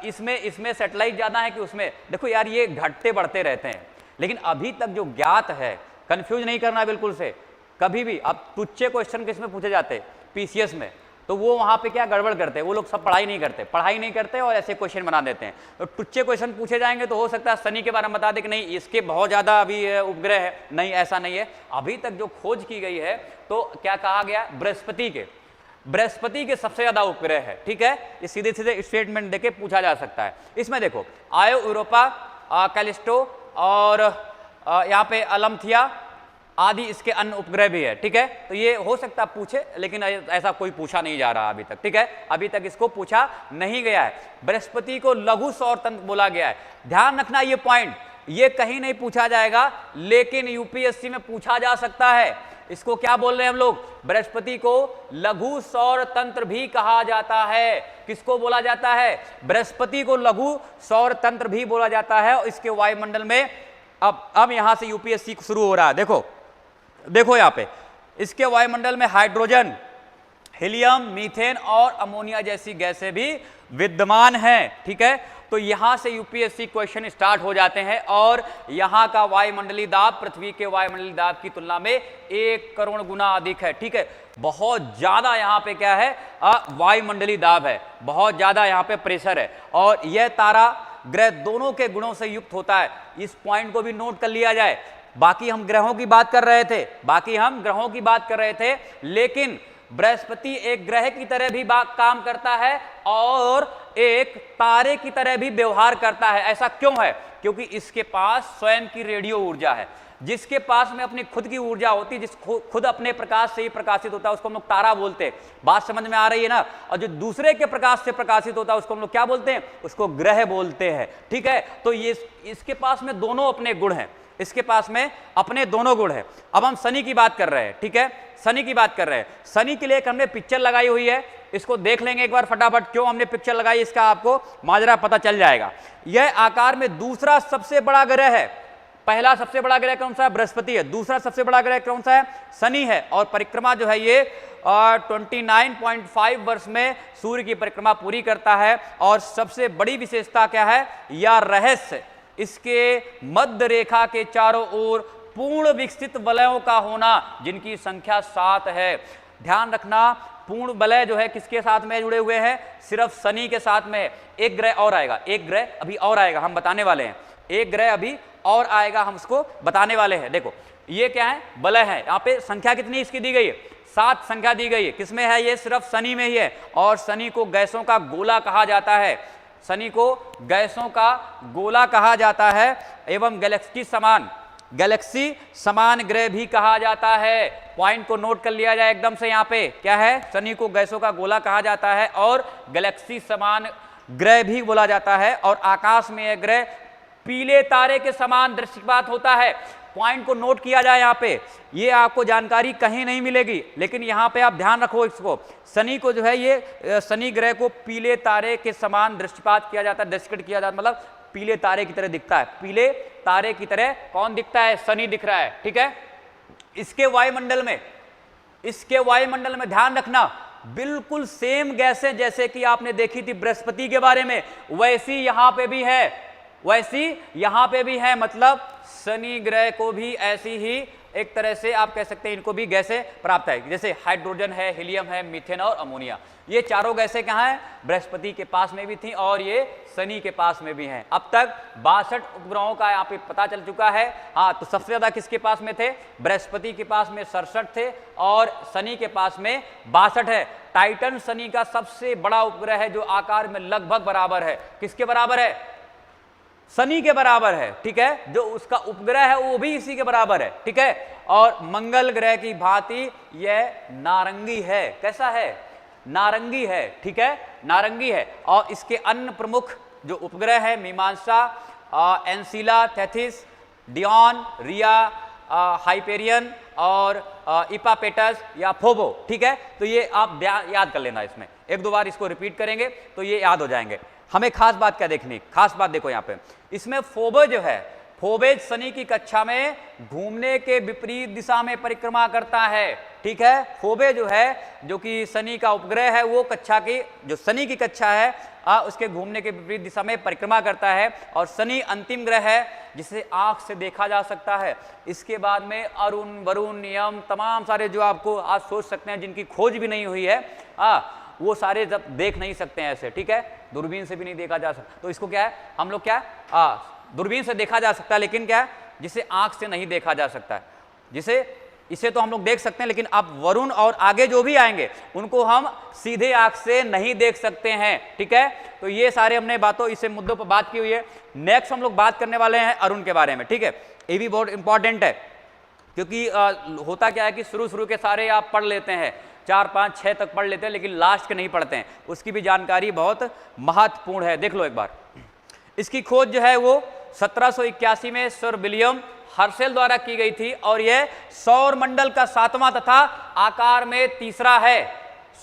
इसमें सैटेलाइट ज्यादा है कि उसमें। देखो यार, ये घटते बढ़ते रहते हैं, लेकिन अभी तक जो ज्ञात है, कंफ्यूज नहीं करना बिल्कुल से कभी भी। अब तुच्छे क्वेश्चन किसमें पूछे जाते, पीसीएस में, तो वो वहां पे क्या गड़बड़ करते हैं, वो लोग सब पढ़ाई नहीं करते और ऐसे क्वेश्चन बना देते हैं। तो टुच्चे क्वेश्चन पूछे जाएंगे तो हो सकता है शनि के बारे में बता दे कि नहीं इसके बहुत ज्यादा अभी उपग्रह है। नहीं, ऐसा नहीं है। अभी तक जो खोज की गई है तो क्या कहा गया, बृहस्पति के सबसे ज्यादा उपग्रह है, ठीक है? ये सीधे सीधे स्टेटमेंट देके पूछा जा सकता है। इसमें देखो आयो, यूरोपा, कैलिस्टो और यहाँ पे अलमथिया आदि इसके अन्य उपग्रह भी है, ठीक है? तो ये हो सकता है पूछे, लेकिन ऐसा कोई पूछा नहीं जा रहा अभी तक, ठीक है? अभी तक इसको पूछा नहीं गया है। बृहस्पति को लघु सौर तंत्र बोला गया है। ध्यान रखना ये पॉइंट, ये कहीं नहीं पूछा जाएगा लेकिन यूपीएससी में पूछा जा सकता है। इसको क्या बोल रहे हैं हम लोग, बृहस्पति को लघु सौर तंत्र भी कहा जाता है। किसको बोला जाता है? बृहस्पति को लघु सौर तंत्र भी बोला जाता है। और इसके वायुमंडल में अब यहां से यूपीएससी शुरू हो रहा है। देखो यहाँ पे इसके वायुमंडल में हाइड्रोजन, हीलियम, मीथेन और अमोनिया जैसी गैसें भी विद्यमान हैं। ठीक है, तो यहां से यूपीएससी क्वेश्चन स्टार्ट हो जाते हैं और यहां का वायुमंडलीय दाब पृथ्वी के वायुमंडलीय दाब की तुलना में 1 करोड़ गुना अधिक है। ठीक है, बहुत ज्यादा यहां पे क्या है, वायुमंडलीय दाब है, बहुत ज्यादा यहां पे प्रेशर है और यह तारा ग्रह दोनों के गुणों से युक्त होता है। इस पॉइंट को भी नोट कर लिया जाए। बाकी हम ग्रहों की बात कर रहे थे, लेकिन बृहस्पति एक ग्रह की तरह भी काम करता है और एक तारे की तरह भी व्यवहार करता है। ऐसा क्यों है? क्योंकि इसके पास स्वयं की रेडियो ऊर्जा है। जिसके पास में अपनी खुद की ऊर्जा होती है, जिस खुद अपने प्रकाश से ही प्रकाशित होता है, उसको हम लोग तारा बोलते हैं। बात समझ में आ रही है ना? और जो दूसरे के प्रकाश से प्रकाशित होता है उसको हम लोग क्या बोलते हैं? उसको ग्रह बोलते हैं। ठीक है, तो ये इसके पास में दोनों अपने गुण हैं, इसके पास में अपने दोनों गुण हैं। अब हम शनि की बात कर रहे हैं। ठीक है, शनि की बात कर रहे हैं। शनि के लिए एक हमने पिक्चर लगाई हुई है, इसको देख लेंगे एक बार फटाफट। क्यों हमने पिक्चर लगाई इसका आपको माजरा पता चल जाएगा। यह आकार में दूसरा सबसे बड़ा ग्रह है। पहला सबसे बड़ा ग्रह कौन सा है? बृहस्पति है। दूसरा सबसे बड़ा ग्रह कौन सा है? शनि है। और परिक्रमा जो है ये 29.5 वर्ष में सूर्य की परिक्रमा पूरी करता है। और सबसे बड़ी विशेषता क्या है या रहस्य, इसके मध्य रेखा के चारों ओर पूर्ण विकसित वलयों का होना, जिनकी संख्या 7 है। ध्यान रखना, पूर्ण वलय जो है किसके साथ में जुड़े हुए हैं? सिर्फ शनि के साथ में। एक ग्रह और आएगा, एक ग्रह अभी और आएगा, हम बताने वाले हैं। एक ग्रह अभी और आएगा, हम उसको बताने वाले हैं। देखो ये क्या है? वलय है। यहाँ पे संख्या कितनी इसकी दी गई है? 7 संख्या दी गई है। किसमें है? ये सिर्फ शनि में ही है। और शनि को गैसों का गोला कहा जाता है। शनि को गैसों का गोला कहा जाता है एवं गैलेक्सी समान ग्रह भी कहा जाता है। पॉइंट को नोट कर लिया जाए एकदम से। यहाँ पे क्या है? शनि को गैसों का गोला कहा जाता है और गैलेक्सी समान ग्रह भी बोला जाता है। और आकाश में यह ग्रह पीले तारे के समान दृश्यपात होता है। पॉइंट को नोट किया जाए यहाँ पे। ये आपको जानकारी कहीं नहीं मिलेगी, लेकिन यहाँ पे आप ध्यान रखो इसको। शनि को जो है ये शनि ग्रह को पीले तारे के समान दृश्यपात किया जाता है, दृष्टिगत किया जाता है, मतलब पीले तारे की तरह दिखता है। पीले तारे की तरह कौन दिखता है? शनि दिख रहा है। ठीक है, इसके वायुमंडल में ध्यान रखना, बिल्कुल सेम गैसें जैसे कि आपने देखी थी बृहस्पति के बारे में, वैसी यहां पे भी है। मतलब शनि ग्रह को भी ऐसी ही एक तरह से आप कह सकते हैं, इनको भी गैसें प्राप्त है। जैसे हाइड्रोजन है, हीलियम है, मीथेन और अमोनिया। ये चारों गैसें कहाँ हैं? बृहस्पति के पास में भी थी और ये शनि के पास में भी हैं। अब तक 62 उपग्रहों का यहाँ पे पता चल चुका है। हाँ, तो सबसे ज्यादा किसके पास में थे? बृहस्पति के पास में 67 थे और शनि के पास में 62 है। टाइटन शनि का सबसे बड़ा उपग्रह है, जो आकार में लगभग बराबर है। किसके बराबर है? शनि के बराबर है। ठीक है, जो उसका उपग्रह है वो भी इसी के बराबर है। ठीक है, और मंगल ग्रह की भांति यह नारंगी है। कैसा है? नारंगी है। ठीक है, नारंगी है। और इसके अन्य प्रमुख जो उपग्रह है, मीमांसा, एंसिला, थेथिस, डियोन, रिया, हाइपेरियन और इपापेटस या फोबो। ठीक है, तो ये आप याद कर लेना। इसमें 1-2 बार इसको रिपीट करेंगे तो ये याद हो जाएंगे। हमें खास बात क्या देखनी? खास बात देखो यहाँ पे, इसमें फोबो जो है, फोबेज शनि की कक्षा में घूमने के विपरीत दिशा में परिक्रमा करता है। ठीक है, फोबे जो है, जो कि शनि का उपग्रह है, वो कक्षा की जो शनि की कक्षा है उसके घूमने के विपरीत दिशा में परिक्रमा करता है। और शनि अंतिम ग्रह है जिसे आंख से देखा जा सकता है। इसके बाद में अरुण, वरुण, यम, तमाम सारे जो आपको आज सोच सकते हैं, जिनकी खोज भी नहीं हुई है, वो सारे जब देख नहीं सकते हैं ऐसे। ठीक है, दूरबीन से भी नहीं देखा जा सकता। तो इसको क्या है, हम लोग क्या दूरबीन से देखा जा सकता है, लेकिन क्या है, जिसे आंख से नहीं देखा जा सकता है। इसे तो हम लोग देख सकते हैं, लेकिन अब वरुण और आगे जो भी आएंगे उनको हम सीधे आंख से नहीं देख सकते हैं। ठीक है, तो ये सारे हमने इसे मुद्दों पर बात की हुई है। नेक्स्ट हम लोग बात करने वाले हैं अरुण के बारे में। ठीक है, ये भी बहुत इंपॉर्टेंट है, क्योंकि होता क्या है कि शुरू के सारे आप पढ़ लेते हैं, 4, 5, 6 तक पढ़ लेते हैं, लेकिन लास्ट के नहीं पढ़ते हैं। उसकी भी जानकारी बहुत महत्वपूर्ण है। देख लो एक बार। इसकी खोज जो है वो 1781 में सर विलियम हर्शेल द्वारा की गई थी और यह सौर मंडल का 7वां तथा आकार में तीसरा है।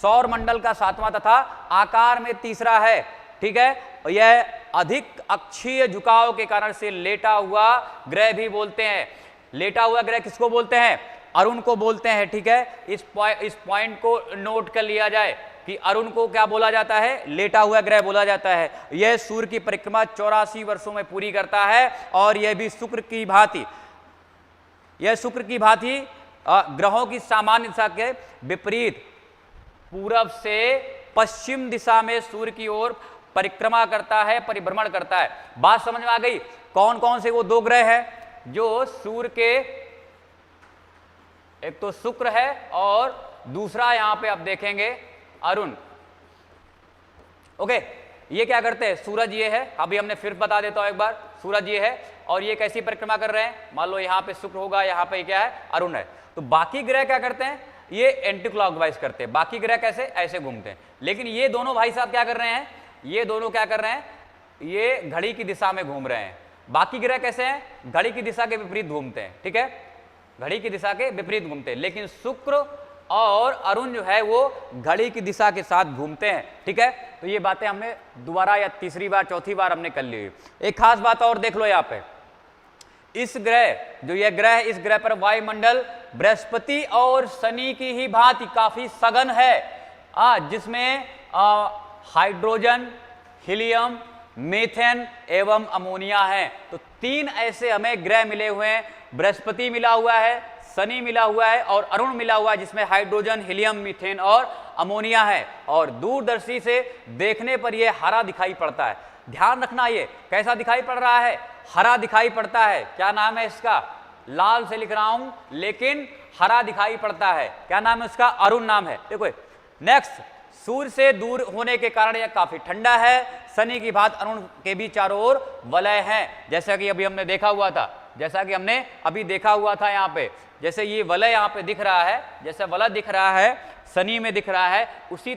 सौर मंडल का 7वां तथा आकार में तीसरा है। ठीक है, और यह अधिक अक्षीय झुकाव के कारण से लेटा हुआ ग्रह भी बोलते हैं। लेटा हुआ ग्रह किसको बोलते हैं? अरुण को बोलते हैं, ठीक है। इस पॉइंट को नोट कर लिया जाए कि अरुण को क्या बोला जाता है, लेटा हुआ ग्रह बोला जाता है। यह सूर्य की परिक्रमा 84 वर्षों में पूरी करता है और यह भी शुक्र की भांति, यह शुक्र की भांति ग्रहों की सामान्य दिशा के विपरीत पूरब से पश्चिम दिशा में सूर्य की ओर परिक्रमा करता है, परिभ्रमण करता है। बात समझ में आ गई? कौन कौन से वो दो ग्रह हैं जो सूर्य के, एक तो शुक्र है और दूसरा यहां पे आप देखेंगे अरुण। ओके, ये क्या करते हैं, सूरज ये है, अभी हमने फिर बता देता हूं एक बार, सूरज ये है और ये कैसी परिक्रमा कर रहे हैं, मान लो यहां पे शुक्र होगा, यहां पे क्या है, अरुण है। तो बाकी ग्रह क्या करते हैं, ये एंटी क्लॉकवाइज करते हैं। बाकी ग्रह कैसे, ऐसे घूमते हैं। लेकिन ये दोनों भाई साहब क्या कर रहे हैं, ये दोनों क्या कर रहे हैं, ये घड़ी की दिशा में घूम रहे हैं। बाकी ग्रह कैसे हैं, घड़ी की दिशा के विपरीत घूमते हैं, ठीक है, घड़ी की दिशा के विपरीत घूमते हैं। लेकिन शुक्र और अरुण जो है वो घड़ी की दिशा के साथ घूमते हैं, ठीक है। तो ये बातें हमने दोबारा या तीसरी बार चौथी बार हमने कर ली। एक खास बात और देख लो, यहाँ पे इस ग्रह, जो ये ग्रह, इस ग्रह पर वायुमंडल बृहस्पति और शनि की ही भांति काफी सघन है, जिसमें हाइड्रोजन, हीलियम, मीथेन एवं अमोनिया है। तो तीन ऐसे हमें ग्रह मिले हुए हैं, बृहस्पति मिला हुआ है, शनि मिला हुआ है और अरुण मिला हुआ है, जिसमें हाइड्रोजन, हीलियम, मीथेन और अमोनिया है। और दूरदर्शी से देखने पर यह हरा दिखाई पड़ता है। ध्यान रखना, ये कैसा दिखाई पड़ रहा है, हरा दिखाई पड़ता है। क्या नाम है इसका, लाल से लिख रहा हूं लेकिन हरा दिखाई पड़ता है। क्या नाम है उसका, अरुण नाम है। देखो नेक्स्ट, सूर्य से दूर होने के कारण यह काफी ठंडा है। शनि की भांति अरुण के भी चारों ओर वलय हैं, जैसा कि अभी हमने देखा हुआ था, जैसा कि हमने अभी देखा हुआ था यहाँ पे। जैसे ये वलय यहाँ पे दिख रहा है, जैसे वलय दिख रहा है शनि में दिख रहा है, उसी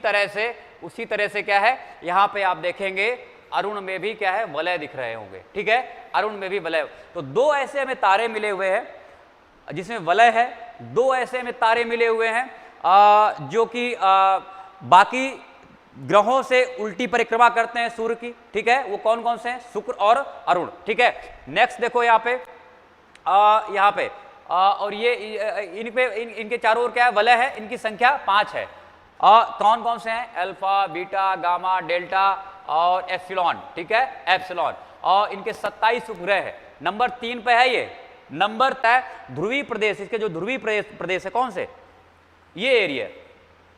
तरह से क्या है, यहाँ पे आप देखेंगे अरुण में भी क्या है, वलय दिख रहे होंगे, ठीक है, अरुण में भी वलय। तो दो ऐसे हमें तारे मिले हुए हैं जिसमें वलय है, दो ऐसे हमें तारे मिले हुए हैं जो कि बाकी ग्रहों से उल्टी परिक्रमा करते हैं सूर्य की, ठीक है। वो कौन कौन से हैं, शुक्र और अरुण, ठीक है। नेक्स्ट देखो यहाँ पे और ये इनके चारों ओर क्या है, वलय है, इनकी संख्या 5 है। कौन कौन से हैं, अल्फा, बीटा, गामा, डेल्टा और एप्सिलॉन, ठीक है, एप्सिलॉन। और इनके 27 उपग्रह है। नंबर 3 पे है ये, नंबर तय ध्रुवीय प्रदेश, इसके जो ध्रुवीय प्रदेश है कौन से, ये एरिया,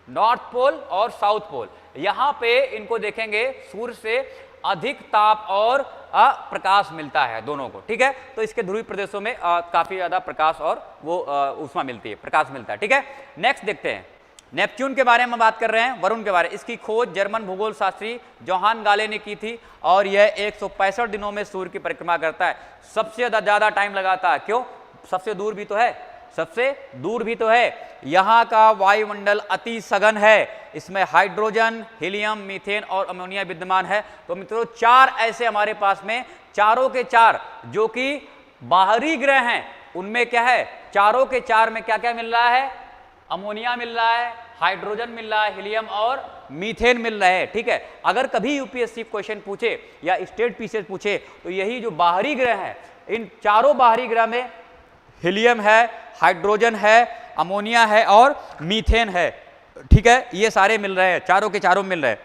नॉर्थ पोल और साउथ पोल। यहां पे इनको देखेंगे सूर्य से अधिक ताप और प्रकाश मिलता है दोनों को, ठीक है। तो इसके ध्रुवीय प्रदेशों में काफी ज्यादा प्रकाश और वो ऊष्मा मिलती है, प्रकाश मिलता है, ठीक है। नेक्स्ट देखते हैं, नेपच्यून के बारे में बात कर रहे हैं, वरुण के बारे में। इसकी खोज जर्मन भूगोल शास्त्री जोहान गाले ने की थी और यह 165 दिनों में सूर्य की परिक्रमा करता है। सबसे ज्यादा टाइम लगाता है, क्यों, सबसे दूर भी तो है, सबसे दूर भी तो है। यहाँ का वायुमंडल अति सघन है, इसमें हाइड्रोजन, हीलियम, मीथेन और अमोनिया विद्यमान है। तो मित्रों 4 ऐसे हमारे पास में, चारों के 4 जो कि बाहरी ग्रह हैं, उनमें क्या है, चारों के 4 में क्या क्या मिल रहा है, अमोनिया मिल रहा है, हाइड्रोजन मिल रहा है, हीलियम और मीथेन मिल रहा है, ठीक है। अगर कभी यूपीएससी क्वेश्चन पूछे या स्टेट पीसीएस पूछे तो यही जो बाहरी ग्रह हैं, इन चारों बाहरी ग्रह में हीलियम है, हाइड्रोजन है, अमोनिया है और मीथेन है, ठीक है, ये सारे मिल रहे हैं, चारों के चारों मिल रहे हैं।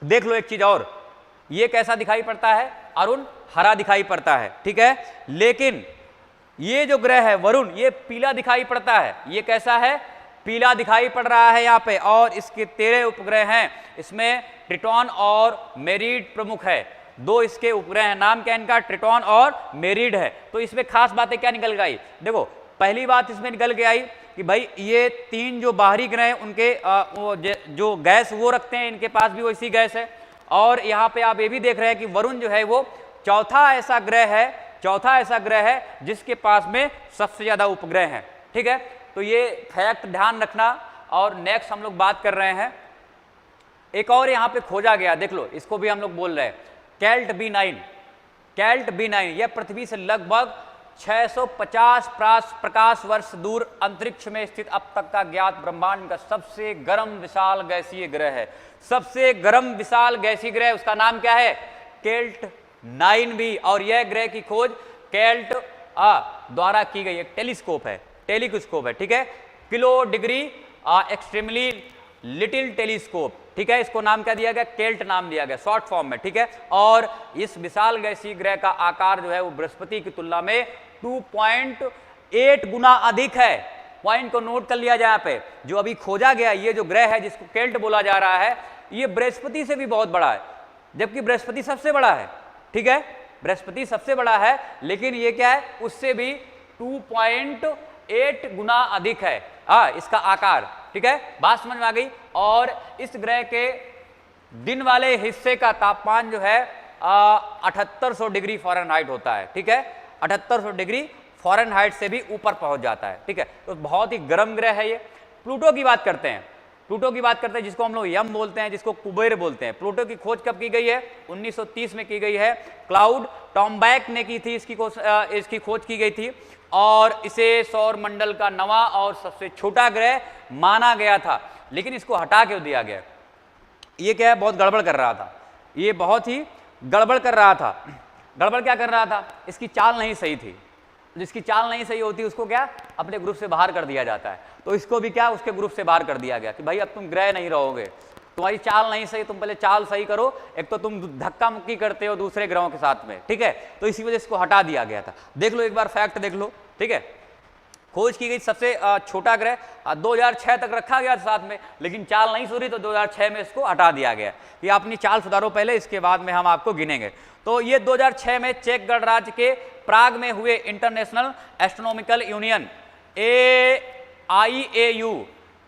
देख लो एक चीज और, ये कैसा दिखाई पड़ता है, अरुण हरा दिखाई पड़ता है, ठीक है। लेकिन ये जो ग्रह है वरुण, ये पीला दिखाई पड़ता है। ये कैसा है, पीला दिखाई पड़ रहा है यहाँ पे। और इसके 13 उपग्रह हैं, इसमें ट्रिटॉन और मेरिड प्रमुख है। 2 इसके उपग्रह हैं, नाम क्या इनका, ट्रिटॉन और मेरिड है। तो इसमें खास बातें क्या निकल गई, देखो पहली बात इसमें निकल के आई कि भाई ये 3 जो बाहरी ग्रह हैं उनके जो गैस वो रखते हैं, इनके पास भी वैसी गैस है। और यहाँ पे आप ये भी देख रहे हैं कि वरुण जो है वो चौथा ऐसा ग्रह है जिसके पास में सबसे ज्यादा उपग्रह हैं, ठीक है। तो ये फैक्ट ध्यान रखना। और नेक्स्ट हम लोग बात कर रहे हैं, एक और यहाँ पे खोजा गया, देख लो, इसको भी हम लोग बोल रहे हैं कैल्ट B9। यह पृथ्वी से लगभग 650 प्रकाश वर्ष दूर अंतरिक्ष में स्थित अब तक का ज्ञात ब्रह्मांड का सबसे गर्म विशाल गैसीय ग्रह है। सबसे गर्म विशाल गैसीय ग्रह, उसका नाम क्या है, कैल्ट 9b। और यह ग्रह की खोज कैल्ट द्वारा की गई, एक टेलीस्कोप है, टेलीस्कोप है, ठीक है। Kilo degree extremely little telescope, ठीक है, इसको नाम क्या दिया गया, केल्ट नाम दिया गया शॉर्ट फॉर्म में, ठीक है। और इस विशाल गैसीय ग्रह का आकार जो है वो बृहस्पति की तुलना में 2.8 गुना अधिक है। पॉइंट को नोट कर लिया जाए यहाँ पे, जो अभी खोजा गया ये जो ग्रह है जिसको केल्ट बोला जा रहा है, ये बृहस्पति से भी बहुत बड़ा है, जबकि बृहस्पति सबसे बड़ा है, ठीक है, बृहस्पति सबसे बड़ा है, लेकिन ये क्या है, उससे भी 2.8 गुना अधिक है इसका आकार, ठीक है, बात समझ में आ गई। और इस ग्रह के दिन वाले हिस्से का तापमान जो है 7800 डिग्री फ़ारेनहाइट होता है, ठीक है, 7800 डिग्री फ़ारेनहाइट से भी ऊपर पहुंच जाता है, ठीक है। तो बहुत ही गर्म ग्रह है ये। प्लूटो की बात करते हैं, प्लूटो की बात करते हैं जिसको हम लोग यम बोलते हैं, जिसको कुबेर बोलते हैं। प्लूटो की खोज कब की गई है, 1930 में की गई है। क्लाउड टॉम्बैक ने की थी, इसकी खोज की गई थी और इसे सौर मंडल का नवा और सबसे छोटा ग्रह माना गया था, लेकिन इसको हटा के दिया गया। ये क्या है, बहुत गड़बड़ कर रहा था, ये बहुत ही गड़बड़ कर रहा था। गड़बड़ क्या कर रहा था, इसकी चाल नहीं सही थी। जिसकी चाल नहीं सही होती उसको क्या, अपने ग्रुप से बाहर कर दिया जाता है। तो इसको भी क्या, उसके ग्रुप से बाहर कर दिया गया कि भाई अब तुम ग्रह नहीं रहोगे, तुम्हारी चाल नहीं सही, तुम पहले चाल सही करो, एक तो तुम धक्का मुक्की करते हो दूसरे ग्रहों के साथ में, ठीक है। तो इसी वजह से इसको हटा दिया गया था। देख लो एक बार फैक्ट देख लो, ठीक है। खोज की गई सबसे छोटा ग्रह 2006 तक रखा गया था साथ में, लेकिन चाल नहीं सुधरी तो 2006 में इसको हटा दिया गया कि अपनी चाल सुधारो पहले, इसके बाद में हम आपको गिनेंगे। तो ये 2006 में चेक गणराज्य के प्राग में हुए इंटरनेशनल एस्ट्रोनॉमिकल यूनियन IAU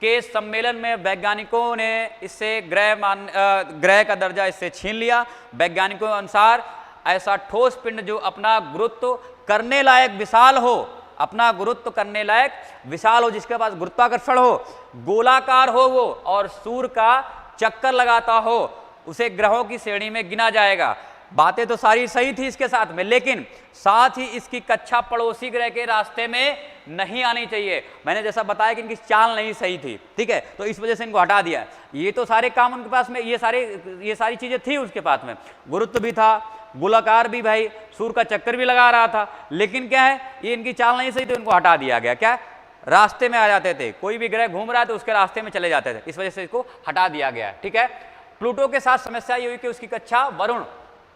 के सम्मेलन में वैज्ञानिकों ने इससे ग्रह का दर्जा इससे छीन लिया। वैज्ञानिकों के अनुसार ऐसा ठोस पिंड जो अपना गुरुत्व करने लायक विशाल हो, अपना गुरुत्व करने लायक विशाल हो, जिसके पास गुरुत्वाकर्षण हो, गोलाकार हो वो, और सूर्य का चक्कर लगाता हो, उसे ग्रहों की श्रेणी में गिना जाएगा। बातें तो सारी सही थी इसके साथ में, लेकिन साथ ही इसकी कक्षा पड़ोसी ग्रह के रास्ते में नहीं आनी चाहिए। मैंने जैसा बताया कि इनकी चाल नहीं सही थी, ठीक है, तो इस वजह से इनको हटा दिया। ये तो सारे काम उनके पास में, ये सारी चीजें थी उसके पास में, गुरुत्व भी था, गोलाकार भी, भाई सूर्य का चक्कर भी लगा रहा था, लेकिन क्या है, ये इनकी चाल नहीं सही तो इनको हटा दिया गया। क्या, रास्ते में आ जाते थे, कोई भी ग्रह घूम रहा है तो उसके रास्ते में चले जाते थे, इस वजह से इसको हटा दिया गया, ठीक है। प्लूटो के साथ समस्या ये हुई कि उसकी कक्षा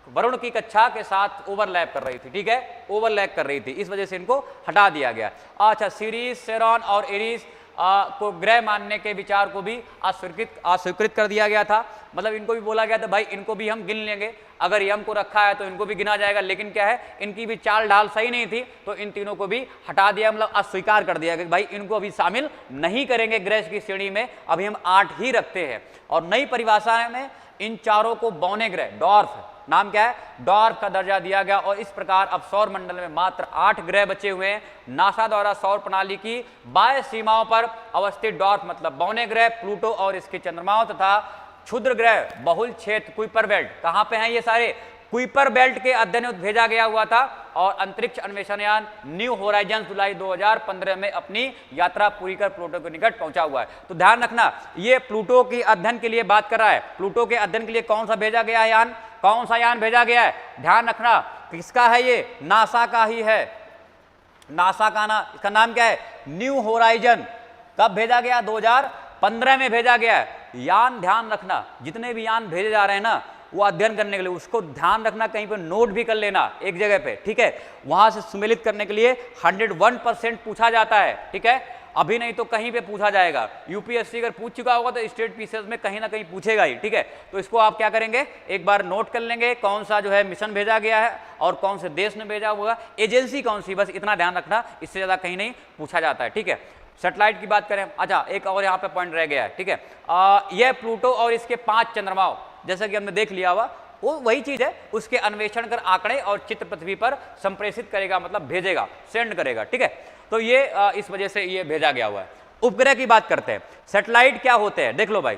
वरुण की कक्षा के साथ ओवरलैप कर रही थी, ठीक है, ओवरलैप कर रही थी, इस वजह से इनको हटा दिया गया। अच्छा, सीरीज, सेरॉन और एरीज को ग्रह मानने के विचार को भी अस्वीकृत कर दिया गया था। मतलब इनको भी बोला गया था भाई इनको भी हम गिन लेंगे, अगर यम को रखा है तो इनको भी गिना जाएगा, लेकिन क्या है, इनकी भी चाल ढाल सही नहीं थी तो इन तीनों को भी हटा दिया, मतलब अस्वीकार कर दिया गया भाई इनको अभी शामिल नहीं करेंगे ग्रह की श्रेणी में, अभी हम 8 ही रखते हैं। और नई परिभाषा में इन चारों को बौने ग्रह, डॉर्फ, नाम क्या है, डॉर्फ का दर्जा दिया गया। और इस प्रकार अब सौर मंडल में मात्र 8 ग्रह बचे हुए हैं। नासा द्वारा सौर प्रणाली की बाह्य सीमाओं पर अवस्थित डॉर्फ मतलब बौने ग्रह, प्लूटो और इसके चंद्रमाओं तथा क्षुद्र ग्रह, बहुल क्षेत्र, कुइपर बेल्ट, कहां पे हैं ये सारे, कुइपर बेल्ट के अध्ययन भेजा गया हुआ था। और अंतरिक्ष अन्वेषण यान न्यू होराइजन जुलाई 2015 में अपनी यात्रा पूरी कर प्लूटो के निकट पहुंचा हुआ है। तो ध्यान रखना, ये प्लूटो के अध्ययन के लिए बात कर रहा है। प्लूटो के अध्ययन के लिए कौन सा भेजा गया है यान, कौन सा यान भेजा गया है, ध्यान रखना, किसका है ये, नासा का ही है। नासा का इसका नाम क्या है, न्यू होराइजन। कब भेजा गया, 2015 में भेजा गया है। यान ध्यान रखना, जितने भी यान भेजे जा रहे हैं ना वो अध्ययन करने के लिए, उसको ध्यान रखना, कहीं पर नोट भी कर लेना एक जगह पे, ठीक है। वहां से सम्मिलित करने के लिए 101% पूछा जाता है, ठीक है, अभी नहीं तो कहीं पे पूछा जाएगा। यूपीएससी अगर पूछ चुका होगा तो स्टेट पीसीएस में कहीं ना कहीं पूछेगा ही, ठीक है। तो इसको आप क्या करेंगे, एक बार नोट कर लेंगे, कौन सा जो है मिशन भेजा गया है और कौन से देश ने भेजा हुआ, एजेंसी कौन सी, बस इतना ध्यान रखना, इससे ज्यादा कहीं नहीं पूछा जाता है, ठीक है। सैटेलाइट की बात करें, अच्छा एक और यहाँ पे पॉइंट रह गया है, ठीक है। यह प्लूटो और इसके 5 चंद्रमाओं, जैसा कि हमने देख लिया हुआ, वो वही चीज है, उसके अन्वेषण कर आंकड़े और चित्र पृथ्वी पर संप्रेषित करेगा, मतलब भेजेगा, सेंड करेगा, ठीक है। तो ये इस वजह से ये भेजा गया हुआ है। उपग्रह की बात करते हैं, सैटेलाइट क्या होते हैं, देख लो भाई,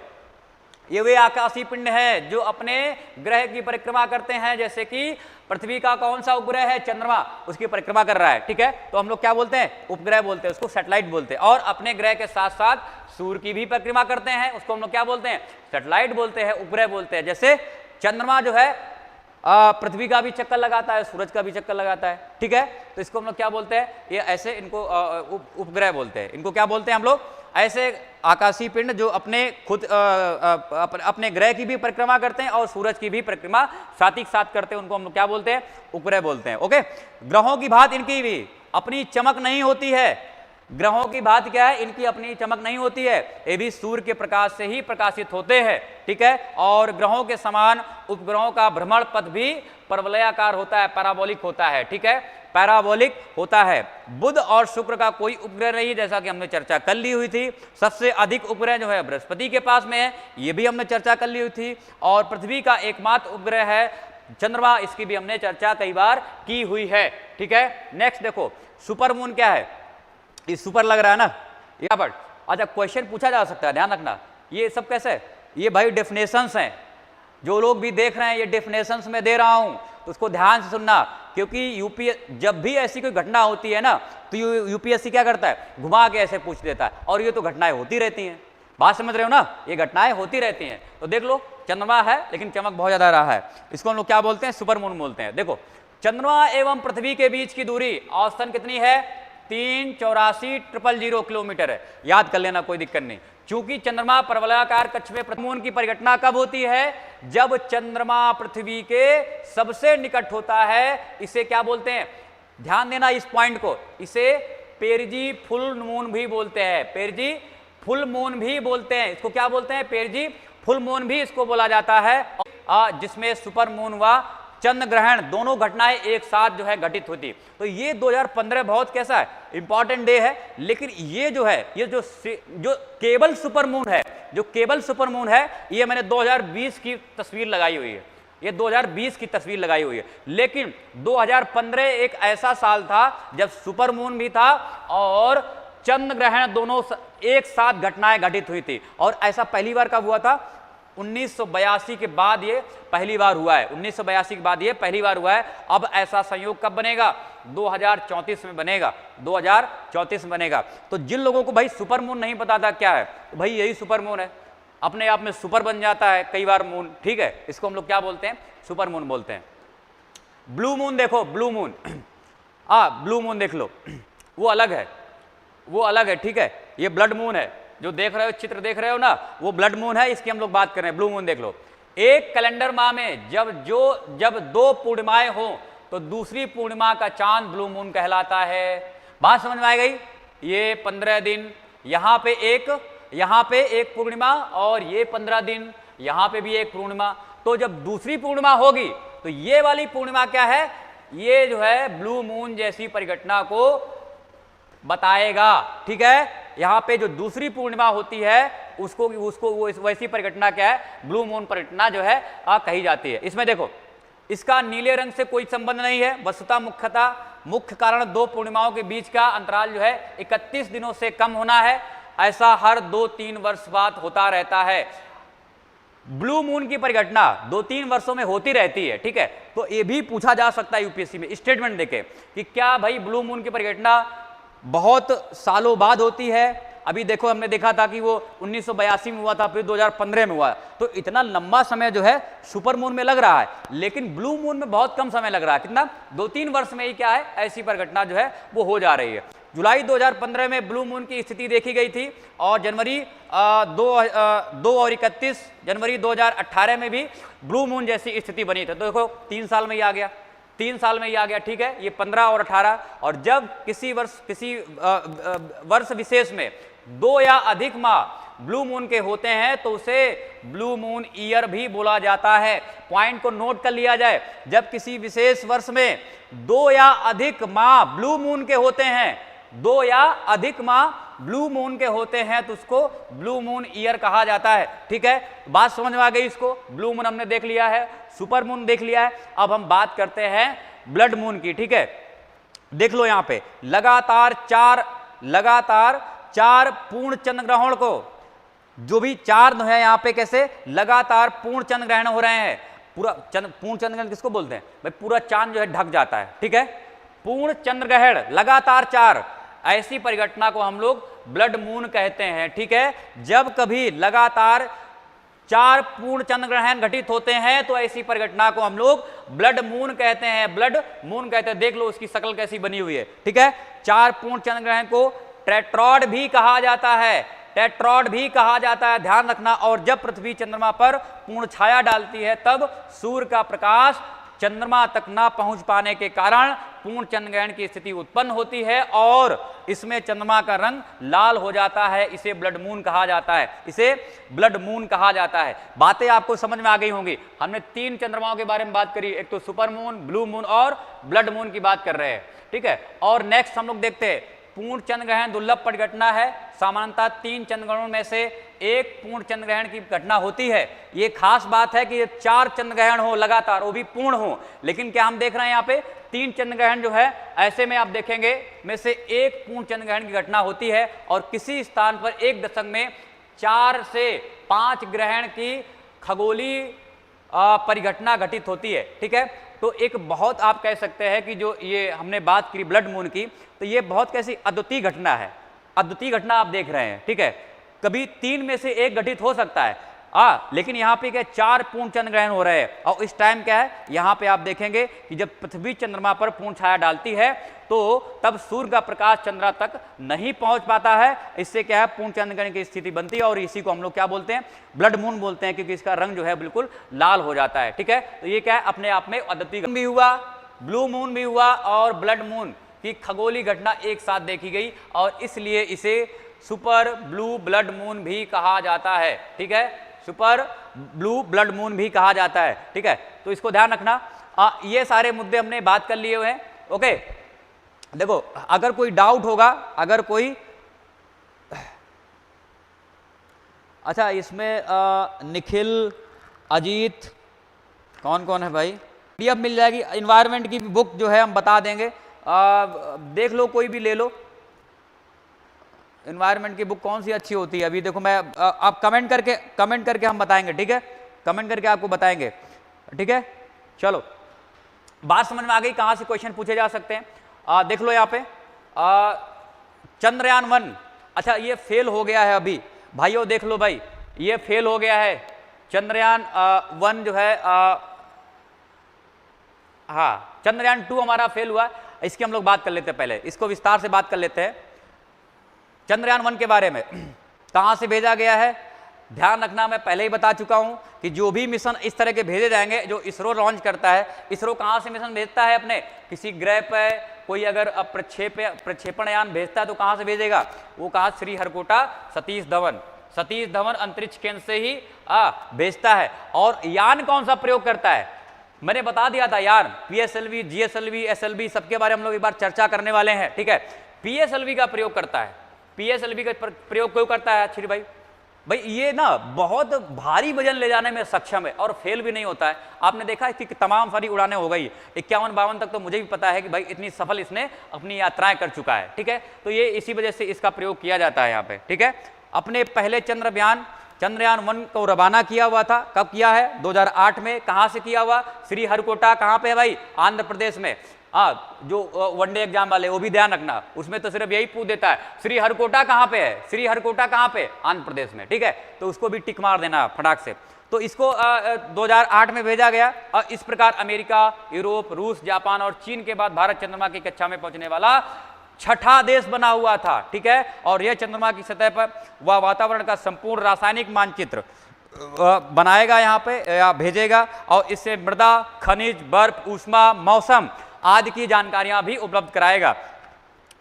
ये वे आकाशीय पिंड है जो अपने ग्रह की परिक्रमा करते हैं, जैसे कि पृथ्वी का कौन सा उपग्रह है, चंद्रमा, उसकी परिक्रमा कर रहा है, ठीक है। तो हम लोग क्या बोलते हैं, उपग्रह बोलते हैं, उसको सैटेलाइट बोलते हैं। और अपने ग्रह के साथ साथ सूर्य की भी परिक्रमा करते हैं, उसको हम लोग क्या बोलते हैं, सैटेलाइट बोलते हैं, उपग्रह बोलते हैं। जैसे चंद्रमा जो है पृथ्वी का भी चक्कर लगाता है, सूरज का भी चक्कर लगाता है, ठीक है। तो इसको हम लोग क्या बोलते हैं, ये ऐसे इनको उपग्रह बोलते हैं। इनको क्या बोलते हैं हम लोग, ऐसे आकाशीय पिंड जो अपने खुद अपने ग्रह की भी परिक्रमा करते हैं और सूरज की भी परिक्रमा साथ ही साथ करते हैं, उनको हम लोग क्या बोलते हैं, उपग्रह बोलते हैं। ओके, ग्रहों की बात इनकी भी अपनी चमक नहीं होती है। ग्रहों की बात क्या है, इनकी अपनी चमक नहीं होती है, ये भी सूर्य के प्रकाश से ही प्रकाशित होते हैं, ठीक है। और ग्रहों के समान उपग्रहों का भ्रमण पथ भी परवलयाकार होता है, पैराबोलिक होता है, ठीक है, पैराबोलिक होता है। बुध और शुक्र का कोई उपग्रह नहीं, जैसा कि हमने चर्चा कर ली हुई थी। सबसे अधिक उपग्रह जो है बृहस्पति के पास में है, ये भी हमने चर्चा कर ली हुई थी। और पृथ्वी का एकमात्र उपग्रह है चंद्रमा, इसकी भी हमने चर्चा कई बार की हुई है, ठीक है। नेक्स्ट देखो, सुपर मून क्या है, ये सुपर लग रहा है ना यहाँ पर। अच्छा, क्वेश्चन पूछा जा सकता है, ध्यान रखना, ये सब कैसे, ये भाई डेफिनेशंस हैं, जो लोग भी देख रहे हैं ये डेफिनेशंस में दे रहा हूं, तो उसको ध्यान से सुनना, क्योंकि यूपीएससी जब भी ऐसी कोई घटना होती है ना, तो यूपीएससी क्या करता है, घुमा के ऐसे पूछ देता है, और ये तो घटनाएं होती रहती हैं, बात समझ रहे हो ना, ये घटनाएं होती रहती हैं। तो देख लो, चंद्रमा है लेकिन चमक बहुत ज्यादा रहा है, इसको हम लोग क्या बोलते हैं, सुपर मून बोलते हैं। देखो, चंद्रमा एवं पृथ्वी के बीच की दूरी औसतन कितनी है, 384,000 किलोमीटर है, याद कर लेना, कोई दिक्कत नहीं। चूंकि चंद्रमा परवलयाकार कक्ष में मून की परिघटना कब होती है, जब चंद्रमा पृथ्वी के सबसे निकट होता है, इसे क्या बोलते हैं, ध्यान देना इस पॉइंट को, इसे पेरजी फुल मून भी बोलते हैं, पेरजी फुल मून भी बोलते हैं, इसको क्या बोलते हैं, पेरजी फुल मून भी इसको बोला जाता है, जिसमें सुपर मून व चंद्र ग्रहण दोनों घटनाएं एक साथ जो है घटित होती। तो ये 2015 बहुत कैसा है, इंपॉर्टेंट डे है। लेकिन ये जो है, ये जो केवल सुपर मून है, जो केवल सुपर मून है, ये मैंने 2020 की तस्वीर लगाई हुई है, ये 2020 की तस्वीर लगाई हुई है। लेकिन 2015 एक ऐसा साल था जब सुपर मून भी था और चंद्र ग्रहण दोनों एक साथ घटनाएं घटित हुई थी। और ऐसा पहली बार कब हुआ था, 1982 के बाद ये पहली बार हुआ है, 1982 के बाद ये पहली बार हुआ है। अब ऐसा संयोग कब बनेगा, 2034 में बनेगा, 2034 में बनेगा। तो जिन लोगों को भाई सुपर मून नहीं पता था क्या है, तो भाई यही सुपर मून है, अपने आप में सुपर बन जाता है कई बार मून, ठीक है, इसको हम लोग क्या बोलते हैं, सुपर मून बोलते हैं। ब्लू मून देखो, ब्लू मून, ब्लू मून देख लो, वो अलग है, वो अलग है, ठीक है। ये ब्लड मून है, जो देख रहे हो, चित्र देख रहे हो ना, वो ब्लड मून है, इसकी हम लोग बात कर रहे हैं। ब्लू मून देख लो, एक कैलेंडर माह में जब 2 पूर्णिमाएं हो तो दूसरी पूर्णिमा का चांद ब्लू मून कहलाता है। बात समझ में आ गई, ये 15 दिन, यहाँ पे एक पूर्णिमा और ये 15 दिन, यहाँ पे भी एक पूर्णिमा। तो जब दूसरी पूर्णिमा होगी तो ये वाली पूर्णिमा क्या है, ये जो है ब्लू मून जैसी परिघटना को बताएगा, ठीक है। यहाँ पे जो दूसरी पूर्णिमा होती है उसको वो वैसी परिघटना क्या है, ब्लू मून परिघटना जो है कही जाती है। इसमें देखो, इसका नीले रंग से कोई संबंध नहीं है, वस्तुतः मुख्य कारण 2 पूर्णिमाओं के बीच का अंतराल जो है 31 दिनों से कम होना है। ऐसा हर 2-3 वर्ष बाद होता रहता है। ब्लू मून की परिघटना 2-3 वर्षों में होती रहती है, ठीक है। तो ये भी पूछा जा सकता है यूपीएससी में, स्टेटमेंट देके कि क्या भाई ब्लू मून की परिघटना बहुत सालों बाद होती है। अभी देखो, हमने देखा था कि वो 1982 में हुआ था, फिर 2015 में हुआ, तो इतना लंबा समय जो है सुपर मून में लग रहा है, लेकिन ब्लू मून में बहुत कम समय लग रहा है। कितना, 2-3 वर्ष में ही क्या है, ऐसी परिघटना जो है वो हो जा रही है। जुलाई 2015 में ब्लू मून की स्थिति देखी गई थी, और जनवरी 2 और 31 जनवरी 2018 में भी ब्लू मून जैसी स्थिति बनी थी। तो देखो 3 साल में ही आ गया, 3 साल में ही आ गया, ठीक है। ये 15 और 18, और जब किसी वर्ष विशेष में 2 या अधिक माह ब्लू मून के होते हैं तो उसे ब्लू मून ईयर भी बोला जाता है। पॉइंट को नोट कर लिया जाए, जब किसी विशेष वर्ष में 2 या अधिक माह ब्लू मून के होते हैं, 2 या अधिक माह ब्लू मून के होते हैं तो उसको ब्लू मून ईयर कहा जाता है, ठीक है। बात समझ में आ गई इसको, ब्लू मून हमने देख लिया है, सुपर मून देख लिया है। अब हम बात करते हैं ब्लड मून की, ठीक है। देख लो यहाँ पे लगातार चार पूर्ण चंद्र ग्रहण को, जो भी 4 है यहाँ पे, कैसे लगातार पूर्ण चंद्र ग्रहण हो रहे हैं। पूरा पूर्ण चंद्र ग्रहण किसको बोलते हैं भाई, पूरा चांद जो है ढक जाता है, ठीक है। पूर्ण चंद्र ग्रहण लगातार 4, ऐसी परिघटना को हम लोग ब्लड मून कहते हैं, ठीक है। जब कभी लगातार 4 पूर्ण चंद्र ग्रहण घटित होते हैं तो ऐसी परिघटना को हम लोग ब्लड मून कहते हैं, ब्लड मून कहते हैं। देख लो उसकी शक्ल कैसी बनी हुई है, ठीक है। 4 पूर्ण चंद्र ग्रहण को टेट्रॉड भी कहा जाता है, टेट्रॉड भी कहा जाता है, ध्यान रखना। और जब पृथ्वी चंद्रमा पर पूर्ण छाया डालती है तब सूर्य का प्रकाश चंद्रमा तक ना पहुंच पाने के कारण पूर्ण चंद्र ग्रहण की स्थिति उत्पन्न होती है और इसमें चंद्रमा का रंग लाल हो जाता है। इसे ब्लड मून कहा जाता है, इसे ब्लड मून कहा जाता है। बातें आपको समझ में आ गई होंगी। हमने 3 चंद्रमाओं के बारे में बात करी, एक तो सुपर मून, ब्लू मून और ब्लड मून की बात कर रहे हैं, ठीक है। और नेक्स्ट हम लोग देखते हैं पूर्ण चंद्र ग्रहण दुर्लभ परिघटना है। सामान्यतः 3 चंद्र ग्रहणों में से एक पूर्ण चंद्र ग्रहण की घटना होती है। ये खास बात है कि ये 4 चंद्र ग्रहण हो लगातार, वो भी पूर्ण हो। लेकिन क्या हम देख रहे हैं यहाँ पे 3 चंद्र ग्रहण जो है, ऐसे में आप देखेंगे में से एक पूर्ण चंद्र ग्रहण की घटना होती है और किसी स्थान पर एक दशक में 4 से 5 ग्रहण की खगोलीय परिघटना घटित होती है, ठीक है। तो एक बहुत आप कह सकते हैं कि जो ये हमने बात की ब्लड मून की, तो ये बहुत कैसी अद्वितीय घटना है, अद्वितीय घटना आप देख रहे हैं, ठीक है। कभी 3 में से एक घटित हो सकता है, लेकिन यहाँ पे क्या 4 पूर्ण चंद्र ग्रहण हो रहे हैं। और इस टाइम क्या है, यहाँ पे आप देखेंगे कि जब पृथ्वी चंद्रमा पर पूर्ण छाया डालती है तो तब सूर्य का प्रकाश चंद्रमा तक नहीं पहुंच पाता है। इससे क्या है, पूर्ण चंद्र ग्रहण की स्थिति बनती है और इसी को हम लोग क्या बोलते हैं, ब्लड मून बोलते हैं, क्योंकि इसका रंग जो है बिल्कुल लाल हो जाता है, ठीक है। तो ये क्या है, अपने आप में अद्वितीय भी हुआ, ब्लू मून भी हुआ और ब्लड मून की खगोलीय घटना एक साथ देखी गई और इसलिए इसे सुपर ब्लू ब्लड मून भी कहा जाता है, ठीक है। सुपर ब्लू ब्लड मून भी कहा जाता है, ठीक है। तो इसको ध्यान रखना। ये सारे मुद्दे हमने बात कर लिए हुए हैं, ओके। देखो अगर कोई डाउट होगा, अगर कोई अच्छा इसमें निखिल, अजीत, कौन कौन है भाई, पीडीएफ मिल जाएगी। इन्वायरमेंट की बुक जो है हम बता देंगे, देख लो कोई भी ले लो। इन्वायरमेंट की बुक कौन सी अच्छी होती है, अभी देखो मैं आप कमेंट करके हम बताएंगे, ठीक है। कमेंट करके आपको बताएंगे, ठीक है। चलो बात समझ में आ गई, कहां से क्वेश्चन पूछे जा सकते हैं। देख लो यहाँ पे चंद्रयान 1, अच्छा ये फेल हो गया है अभी भाइयों, देख लो भाई ये फेल हो गया है चंद्रयान 1 जो है। हाँ चंद्रयान 2 हमारा फेल हुआ, इसकी हम लोग बात कर लेते हैं, पहले इसको विस्तार से बात कर लेते हैं चंद्रयान 1 के बारे में। कहां से भेजा गया है, ध्यान रखना, मैं पहले ही बता चुका हूं कि जो भी मिशन इस तरह के भेजे जाएंगे, जो इसरो लॉन्च करता है, इसरो कहां से मिशन भेजता है, अपने किसी ग्रह पे कोई अगर प्रक्षेपण यान भेजता है तो कहां से भेजेगा, वो कहा श्रीहरिकोटा सतीश धवन अंतरिक्ष केंद्र से ही भेजता है। और यान कौन सा प्रयोग करता है, मैंने बता दिया था यार, PSLV, GSLV, SLV सबके बारे में हम लोग एक बार चर्चा करने वाले हैं, ठीक है। PSLV का प्रयोग करता है, PSLV का प्रयोग क्यों करता है श्री भाई, ये ना बहुत भारी वजन ले जाने में सक्षम है और फेल भी नहीं होता है। आपने देखा है कि तमाम सारी उड़ानें हो गई, 51-52 तक तो मुझे भी पता है कि भाई इतनी सफल इसने अपनी यात्राएं कर चुका है, ठीक है। तो ये इसी वजह से इसका प्रयोग किया जाता है यहाँ पे, ठीक है। अपने पहले चंद्रयान 1 को रवाना किया हुआ था, कब किया है, 2008 में। कहाँ से किया हुआ, श्रीहरिकोटा, कहाँ पे है भाई, आंध्र प्रदेश में। जो वनडे एग्जाम वाले वो भी ध्यान रखना, उसमें तो सिर्फ यही पूछ देता है श्रीहरिकोटा कहाँ पे है, श्रीहरिकोटा कहाँ पे, आंध्र प्रदेश में, ठीक है। तो उसको भी टिक मार देना फटाक से। तो इसको 2008 में भेजा गया और इस प्रकार अमेरिका, यूरोप, रूस, जापान और चीन के बाद भारत चंद्रमा की कक्षा में पहुंचने वाला 6ठा देश बना हुआ था, ठीक है। और यह चंद्रमा की सतह पर वह वातावरण का संपूर्ण रासायनिक मानचित्र बनाएगा, यहाँ पे या भेजेगा और इससे मृदा, खनिज, बर्फ, ऊष्मा, मौसम आदि की जानकारियां भी उपलब्ध कराएगा।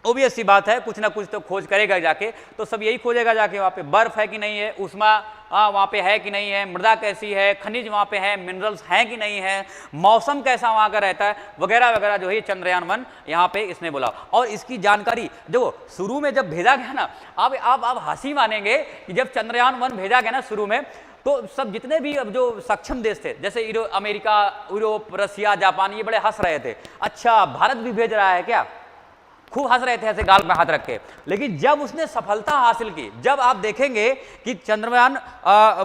ओबियस सी बात है, कुछ ना कुछ तो खोज करेगा जाके, तो सब यही खोजेगा जाके, वहाँ पे बर्फ है कि नहीं है, ऊष्मा वहाँ पे है कि नहीं है, मृदा कैसी है, खनिज वहाँ पे है, मिनरल्स हैं कि नहीं है, मौसम कैसा वहाँ का रहता है, वगैरह वगैरह जो है चंद्रयान 1 यहाँ पे इसने बोला। और इसकी जानकारी देखो शुरू में जब भेजा गया ना, आप हंसी मानेंगे कि जब चंद्रयान 1 भेजा गया ना शुरू में, तो सब जितने भी अब जो सक्षम देश थे, जैसे अमेरिका, यूरोप, रसिया, जापान, ये बड़े हंस रहे थे, अच्छा भारत भी भेज रहा है क्या, खूब हंस रहे थे ऐसे गाल में हाथ रख के। लेकिन जब उसने सफलता हासिल की, जब आप देखेंगे कि चंद्रयान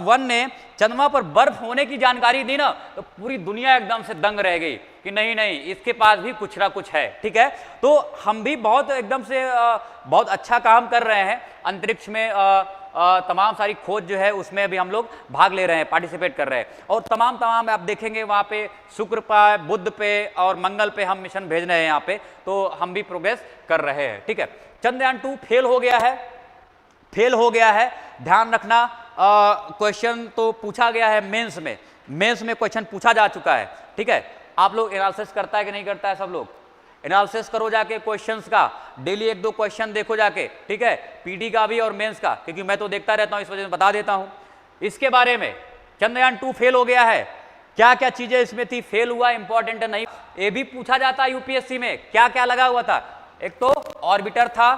1 ने चंद्रमा पर बर्फ होने की जानकारी दी ना, तो पूरी दुनिया एकदम से दंग रह गई कि नहीं इसके पास भी कुछ ना कुछ है, ठीक है। तो हम भी बहुत एकदम से बहुत अच्छा काम कर रहे हैं अंतरिक्ष में, तमाम सारी खोज जो है उसमें अभी हम लोग भाग ले रहे हैं, पार्टिसिपेट कर रहे हैं। और तमाम आप देखेंगे वहाँ पे शुक्र पे, बुध पे और मंगल पे हम मिशन भेज रहे हैं यहाँ पे, तो हम भी प्रोग्रेस कर रहे हैं। ठीक है, चंद्रयान 2 फेल हो गया है, फेल हो गया है, ध्यान रखना। क्वेश्चन तो पूछा गया है मेंस में क्वेश्चन पूछा जा चुका है। ठीक है, आप लोग एनालिसिस करता है कि नहीं करता है? सब लोग एनालिसिस करो जाके क्वेश्चंस का, डेली 1-2 क्वेश्चन देखो जाके। ठीक है, पीटी का भी और मेंस का, क्योंकि मैं तो देखता रहता हूं, इस वजह से बता देता हूं इसके बारे में। चंद्रयान 2 फेल हो गया है, क्या क्या चीजें इसमें थी, फेल हुआ, इंपॉर्टेंट है नहीं, ये भी पूछा जाता है यूपीएससी में। क्या क्या लगा हुआ था? एक तो ऑर्बिटर था,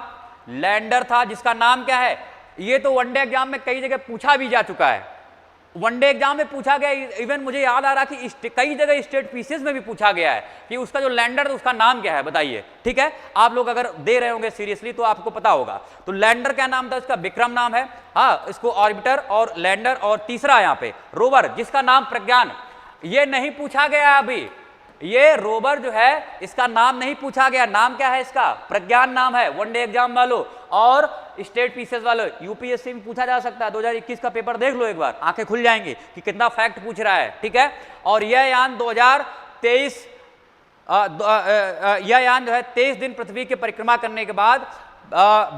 लैंडर था जिसका नाम क्या है, ये तो वनडे एग्जाम में कई जगह पूछा भी जा चुका है, वनडे एग्जाम में पूछा गया। इवन मुझे याद आ रहा कि कई जगह स्टेट पीसीएस में भी पूछा गया है कि उसका जो लैंडर है उसका नाम क्या है, बताइए। ठीक है, आप लोग अगर दे रहे होंगे सीरियसली तो आपको पता होगा। तो लैंडर क्या नाम था इसका? विक्रम नाम है। हाँ, इसको ऑर्बिटर और लैंडर, और तीसरा यहाँ पे रोवर जिसका नाम प्रज्ञान। ये नहीं पूछा गया अभी, ये रोवर जो है इसका नाम नहीं पूछा गया, नाम क्या है इसका? प्रज्ञान नाम है। वनडे एग्जाम वालों और स्टेट पीसीएस वालों, यूपीएससी में पूछा जा सकता है। 2021 का पेपर देख लो एक बार, आंखें खुल जाएंगी कि कितना फैक्ट पूछ रहा है। ठीक है, और यह यान 2023 यह यान जो है 23 दिन पृथ्वी की परिक्रमा करने के बाद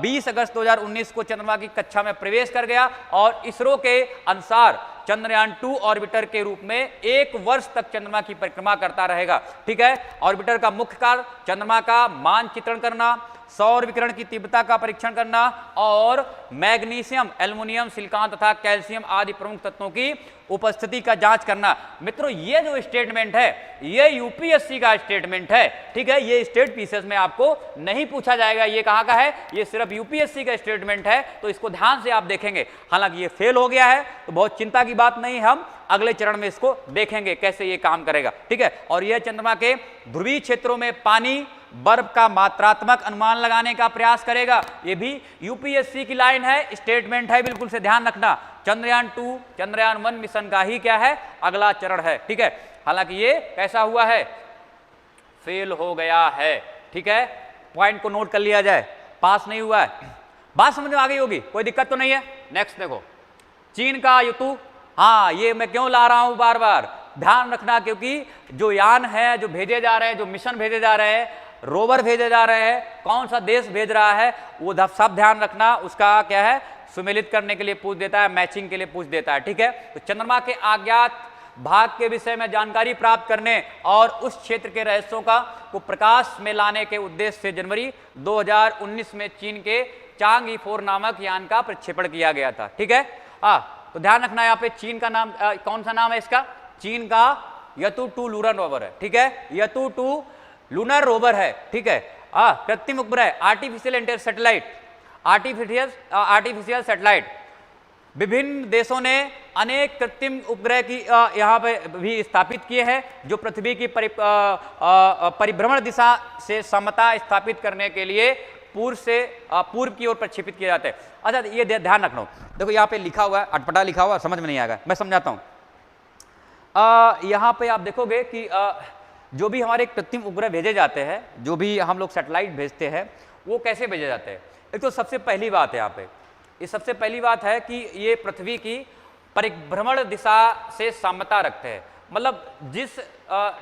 20 अगस्त 2019 को चंद्रमा की कक्षा में प्रवेश कर गया। और इसरो के अनुसार चंद्रयान 2 ऑर्बिटर के रूप में 1 वर्ष तक चंद्रमा की परिक्रमा करता रहेगा। ठीक है, ऑर्बिटर का मुख्य कार्य चंद्रमा का मानचित्रण करना, सौर विकिरण की तीव्रता का परीक्षण करना और मैग्नीशियम, एल्युमिनियम, सिलिकॉन तथा कैल्शियम आदि प्रमुख तत्वों की उपस्थिति का जांच करना। मित्रों, ये जो स्टेटमेंट है ये यूपीएससी का स्टेटमेंट है। ठीक है, ये स्टेट पीसीएस में आपको नहीं पूछा जाएगा, ये कहाँ का है, ये सिर्फ यूपीएससी का स्टेटमेंट है, तो इसको ध्यान से आप देखेंगे। हालांकि ये फेल हो गया है तो बहुत चिंता की बात नहीं, हम अगले चरण में इसको देखेंगे कैसे ये काम करेगा। ठीक है, और यह चंद्रमा के ध्रुवीय क्षेत्रों में पानी, बर्फ का मात्रात्मक अनुमान लगाने का प्रयास करेगा। ये भी यूपीएससी की लाइन है, स्टेटमेंट है, बिल्कुल से ध्यान रखना। चंद्रयान 2 चंद्रयान 1 मिशन का ही क्या है, अगला चरण है। ठीक है, हालांकि ये कैसा हुआ है, फेल हो गया है। ठीक है, पॉइंट को नोट कर लिया जाए, पास नहीं हुआ है। बात समझ में आ गई होगी, कोई दिक्कत तो नहीं है। नेक्स्ट देखो, चीन का युतु। हाँ, ये मैं क्यों ला रहा हूं बार बार, ध्यान रखना, क्योंकि जो यान है जो भेजे जा रहे हैं, जो मिशन भेजे जा रहे हैं, रोवर भेजे जा रहे हैं, कौन सा देश भेज रहा है वो सब ध्यान रखना। उसका क्या है, सुमेलित करने के लिए पूछ देता है, मैचिंग के लिए पूछ देता है। ठीक है, तो चंद्रमा के अज्ञात भाग के विषय में जानकारी प्राप्त करने और उस क्षेत्र के रहस्यों को प्रकाश में लाने के उद्देश्य से जनवरी 2019 में चीन के चांग 4 नामक यान का प्रक्षेपण किया गया था। ठीक है, तो ध्यान रखना, यहाँ पे चीन का नाम कौन सा नाम है इसका, चीन का यतु 2 लूनर रोवर है। ठीक है, यतु 2 लूनर रोवर है। ठीक है, कृत्रिम उपग्रह, आर्टिफिशियल सैटेलाइट। विभिन्न देशों ने अनेक कृत्रिम उपग्रह की यहाँ पे भी स्थापित किए हैं जो पृथ्वी की परिभ्रमण दिशा से समता स्थापित करने के लिए पूर्व की ओर प्रक्षेपित किए जाते हैं। अच्छा, ये ध्यान रखना, देखो यहाँ पे लिखा हुआ है, अटपटा लिखा हुआ, समझ में नहीं आएगा, मैं समझाता हूँ। यहाँ पे आप देखोगे कि जो भी हमारे कृत्रिम उपग्रह भेजे जाते हैं, जो भी हम लोग सैटेलाइट भेजते हैं, वो कैसे भेजे जाते हैं। एक तो सबसे पहली बात है यहाँ पे, ये सबसे पहली बात है कि ये पृथ्वी की परिभ्रमण दिशा से समता रखते हैं, मतलब जिस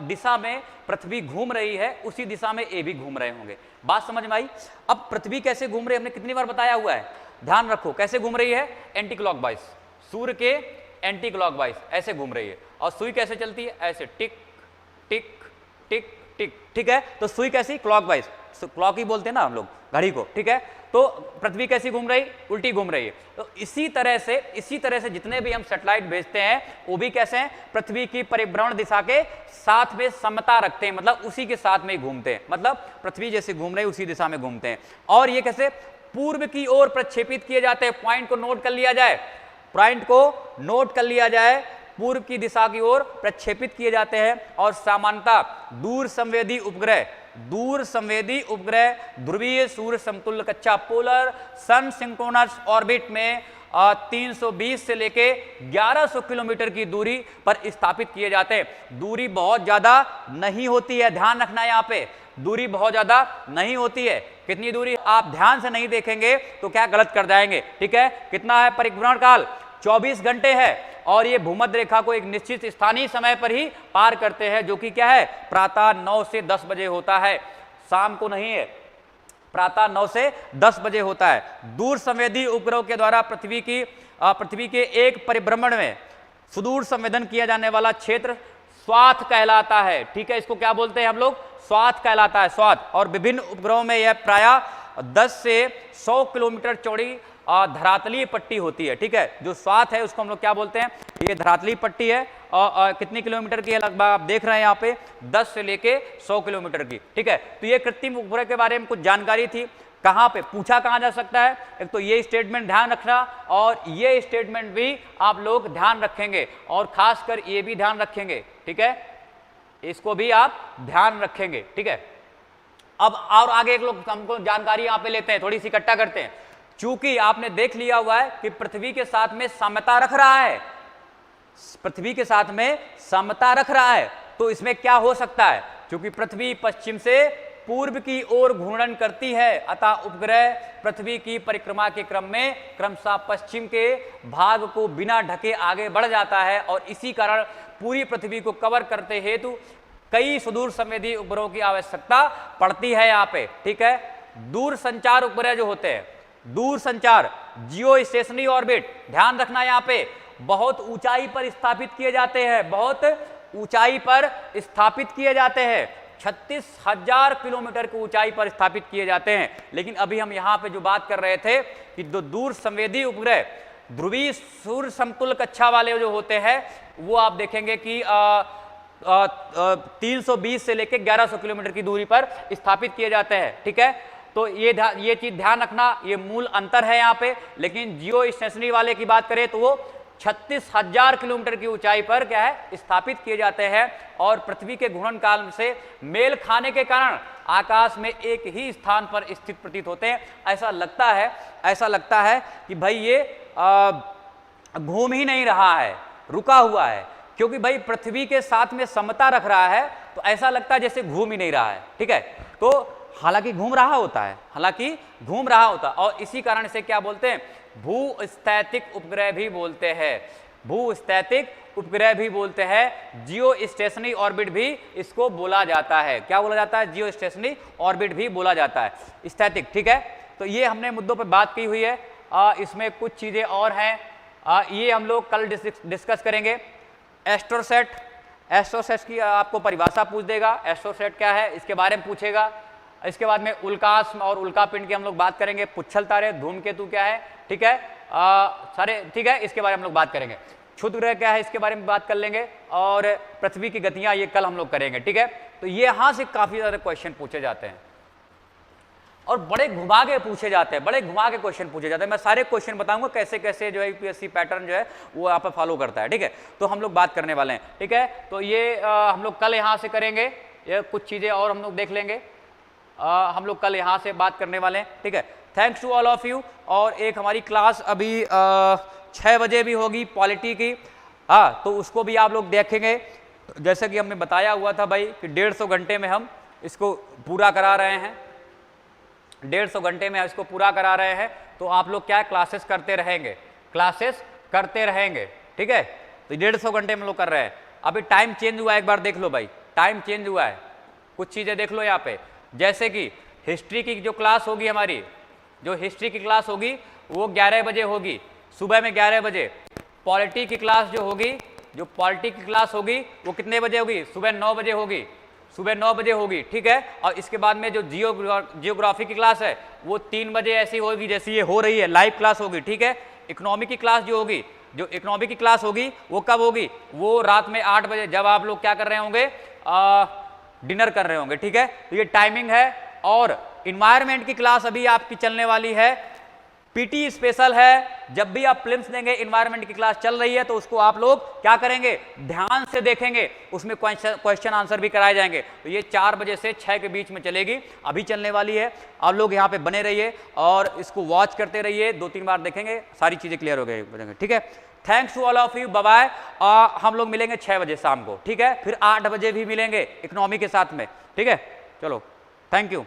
दिशा में पृथ्वी घूम रही है उसी दिशा में ये भी घूम रहे होंगे। बात समझ में आई। अब पृथ्वी कैसे घूम रही है हमने कितनी बार बताया हुआ है, ध्यान रखो कैसे घूम रही है, एंटी क्लॉकवाइज, सूर्य के एंटी क्लॉकवाइज ऐसे घूम रही है। और सुई कैसे चलती है, ऐसे टिक टिक टिक टिक। ठीक है, तो सुई कैसी, क्लॉकवाइज, क्लॉक ही बोलते हैं ना हम लोग घड़ी को। ठीक है, तो पृथ्वी कैसी घूम रही, उल्टी घूम रही है। तो इसी तरह से जितने भी हम सैटेलाइट भेजते हैं वो भी कैसे हैं, पृथ्वी की परिभ्रमण दिशा के साथ में समता रखते हैं, मतलब उसी के साथ में ही घूमते हैं, मतलब पृथ्वी जैसे घूम रही उसी दिशा में घूमते हैं। और ये कैसे पूर्व की ओर प्रक्षेपित किए जाते हैं। पॉइंट को नोट कर लिया जाए, पॉइंट को नोट कर लिया जाए, पूर्व की दिशा की ओर प्रक्षेपित किए जाते हैं। और सामान्यतः दूर संवेदी उपग्रह ध्रुवीय सूर्य समतुल्य कक्षा पोलर सन सिंक्रोनस ऑर्बिट में 320 से लेके 1100 किलोमीटर की दूरी पर स्थापित किए जाते हैं। दूरी बहुत ज्यादा नहीं होती है, ध्यान रखना है यहाँ पे, दूरी बहुत ज्यादा नहीं होती है। कितनी दूरी आप ध्यान से नहीं देखेंगे तो क्या गलत कर जाएंगे, ठीक है। कितना है परिभ्रमण काल, 24 घंटे है, और ये भूमध्य रेखा को एक निश्चित स्थानीय समय पर ही पार करते हैं, जो कि क्या है प्रातः 9 से 10 बजे होता है, शाम को नहीं है, प्रातः 9 से 10 बजे होता है। दूर संवेदी उपग्रह के द्वारा पृथ्वी के एक परिभ्रमण में सुदूर संवेदन किया जाने वाला क्षेत्र स्वाथ कहलाता है, ठीक है। इसको क्या बोलते हैं हम लोग, स्वाथ कहलाता है, स्वाथ। और विभिन्न उपग्रहों में यह प्रायः 10 से 100 किलोमीटर चौड़ी धरातलीय पट्टी होती है, ठीक है। जो स्वाथ है उसको हम लोग क्या बोलते हैं, ये धरातलीय पट्टी है, और कितनी किलोमीटर की है लगभग आप देख रहे हैं यहाँ पे 10 से लेके 100 किलोमीटर की, ठीक है। तो ये कृत्रिम उपग्रह के बारे में कुछ जानकारी थी। कहाँ पे पूछा कहाँ जा सकता है, एक तो ये स्टेटमेंट ध्यान रखना, और ये स्टेटमेंट भी आप लोग ध्यान रखेंगे, और खासकर ये भी ध्यान रखेंगे, ठीक है, इसको भी आप ध्यान रखेंगे, ठीक है। अब और आगे एक लोग हमको जानकारी यहाँ पे लेते हैं, थोड़ी सी इकट्ठा करते हैं। चूंकि आपने देख लिया हुआ है कि पृथ्वी के साथ में समता रख रहा है, पृथ्वी के साथ में समता रख रहा है, तो इसमें क्या हो सकता है, क्योंकि पृथ्वी पश्चिम से पूर्व की ओर घूर्णन करती है, अतः उपग्रह पृथ्वी की परिक्रमा के क्रम में क्रमशः पश्चिम के भाग को बिना ढके आगे बढ़ जाता है, और इसी कारण पूरी पृथ्वी को कवर करते हेतु कई सुदूर संवेदी उपग्रहों की आवश्यकता पड़ती है यहाँ पे, ठीक है। दूर संचार उपग्रह जो होते हैं, दूर संचार जियो स्टेशनरी ऑर्बिट, ध्यान रखना यहाँ पे, बहुत ऊंचाई पर स्थापित किए जाते हैं, बहुत ऊंचाई पर स्थापित किए जाते हैं, 36,000 किलोमीटर की ऊंचाई पर स्थापित किए जाते हैं। लेकिन अभी हम यहाँ पे जो बात कर रहे थे कि दूर संवेदी उपग्रह ध्रुवीय सूर्य समतुल्य कक्षा वाले जो होते हैं, वो आप देखेंगे कि 320 से लेकर 1100 किलोमीटर की दूरी पर स्थापित किए जाते हैं, ठीक है। तो ये चीज ध्यान रखना, ये मूल अंतर है यहाँ पे। लेकिन जियो स्टेशनरी वाले की बात करें तो वो 36,000 किलोमीटर की ऊंचाई पर क्या है स्थापित किए जाते हैं, और पृथ्वी के घूर्णन काल से मेल खाने के कारण आकाश में एक ही स्थान पर स्थित प्रतीत होते हैं। ऐसा लगता है कि भाई ये घूम ही नहीं रहा है, रुका हुआ है, क्योंकि भाई पृथ्वी के साथ में समता रख रहा है, तो ऐसा लगता है जैसे घूम ही नहीं रहा है, ठीक है। तो हालांकि घूम रहा होता है, और इसी कारण से क्या बोलते हैं, भूस्थैतिक उपग्रह भी बोलते हैं, भूस्थैतिक उपग्रह भी बोलते हैं, जियो स्टेशनरी ऑर्बिट भी इसको बोला जाता है। क्या बोला जाता है, जियो स्टेशनरी ऑर्बिट भी बोला जाता है, स्थैतिक, ठीक है। तो ये हमने मुद्दों पर बात की हुई है। इसमें कुछ चीजें और हैं, ये हम लोग कल डिस्कस करेंगे। एस्ट्रोसेट की आपको परिभाषा पूछ देगा, एस्ट्रोसेट क्या है इसके बारे में पूछेगा। इसके बाद में उल्काश और उल्कापिंड की हम लोग बात करेंगे, पुच्छल तारे, धूमकेतु क्या है, ठीक है, सारे, ठीक है, इसके बारे में हम लोग बात करेंगे। क्षुद्र ग्रह क्या है इसके बारे में बात कर लेंगे, और पृथ्वी की गतियां ये कल हम लोग करेंगे, ठीक है। तो ये यहाँ से काफी ज्यादा क्वेश्चन पूछे जाते हैं, और बड़े घुमा के पूछे जाते हैं, बड़े घुमा के क्वेश्चन पूछे जाते हैं। मैं सारे क्वेश्चन बताऊंगा कैसे कैसे जो है यूपीएससी पैटर्न जो है वो यहाँ पर फॉलो करता है, ठीक है। तो हम लोग बात करने वाले हैं, ठीक है। तो ये हम लोग कल यहाँ से करेंगे, ये कुछ चीजें और हम लोग देख लेंगे, हम लोग कल यहाँ से बात करने वाले हैं, ठीक है। Thanks to all of you. और एक हमारी क्लास अभी 6 बजे भी होगी पॉलिटी की, तो उसको भी आप लोग देखेंगे। जैसे कि हमने बताया हुआ था भाई कि 150 घंटे में हम इसको पूरा करा रहे हैं, 150 घंटे में इसको पूरा करा रहे हैं। तो आप लोग क्या क्लासेस करते रहेंगे, ठीक है। तो 150 घंटे में लोग कर रहे हैं। अभी टाइम चेंज हुआ है, एक बार देख लो भाई, टाइम चेंज हुआ है, कुछ चीजें देख लो यहाँ पे। जैसे कि हिस्ट्री की जो क्लास होगी हमारी, जो हिस्ट्री की क्लास होगी वो 11 बजे होगी, सुबह में 11 बजे। पॉलिटी की क्लास जो होगी, जो पॉलिटी की क्लास होगी वो कितने बजे होगी, सुबह 9 बजे होगी, सुबह 9 बजे होगी, ठीक है। और इसके बाद में जो जियोग्राफी की क्लास है वो 3 बजे ऐसी होगी जैसी ये हो रही है, लाइव क्लास होगी, ठीक है। इकोनॉमी की क्लास जो होगी, जो इकोनॉमी की क्लास होगी वो कब होगी, वो रात में 8 बजे, जब आप लोग क्या कर रहे होंगे, डिनर कर रहे होंगे, ठीक है। तो ये टाइमिंग है। और इन्वायरमेंट की क्लास अभी आपकी चलने वाली है पीटी स्पेशल है, जब भी आप प्रीलिम्स देंगे, इन्वायरमेंट की क्लास चल रही है तो उसको आप लोग क्या करेंगे, ध्यान से देखेंगे, उसमें क्वेश्चन आंसर भी कराए जाएंगे। तो ये 4 बजे से 6 के बीच में चलेगी, अभी चलने वाली है। आप लोग यहाँ पे बने रहिए और इसको वॉच करते रहिए, 2-3 बार देखेंगे, सारी चीजें क्लियर हो गई, ठीक है। Thanks to all of you, bye bye. हम लोग मिलेंगे 6 बजे शाम को, ठीक है, फिर 8 बजे भी मिलेंगे इकोनॉमी के साथ में, ठीक है। चलो, थैंक यू।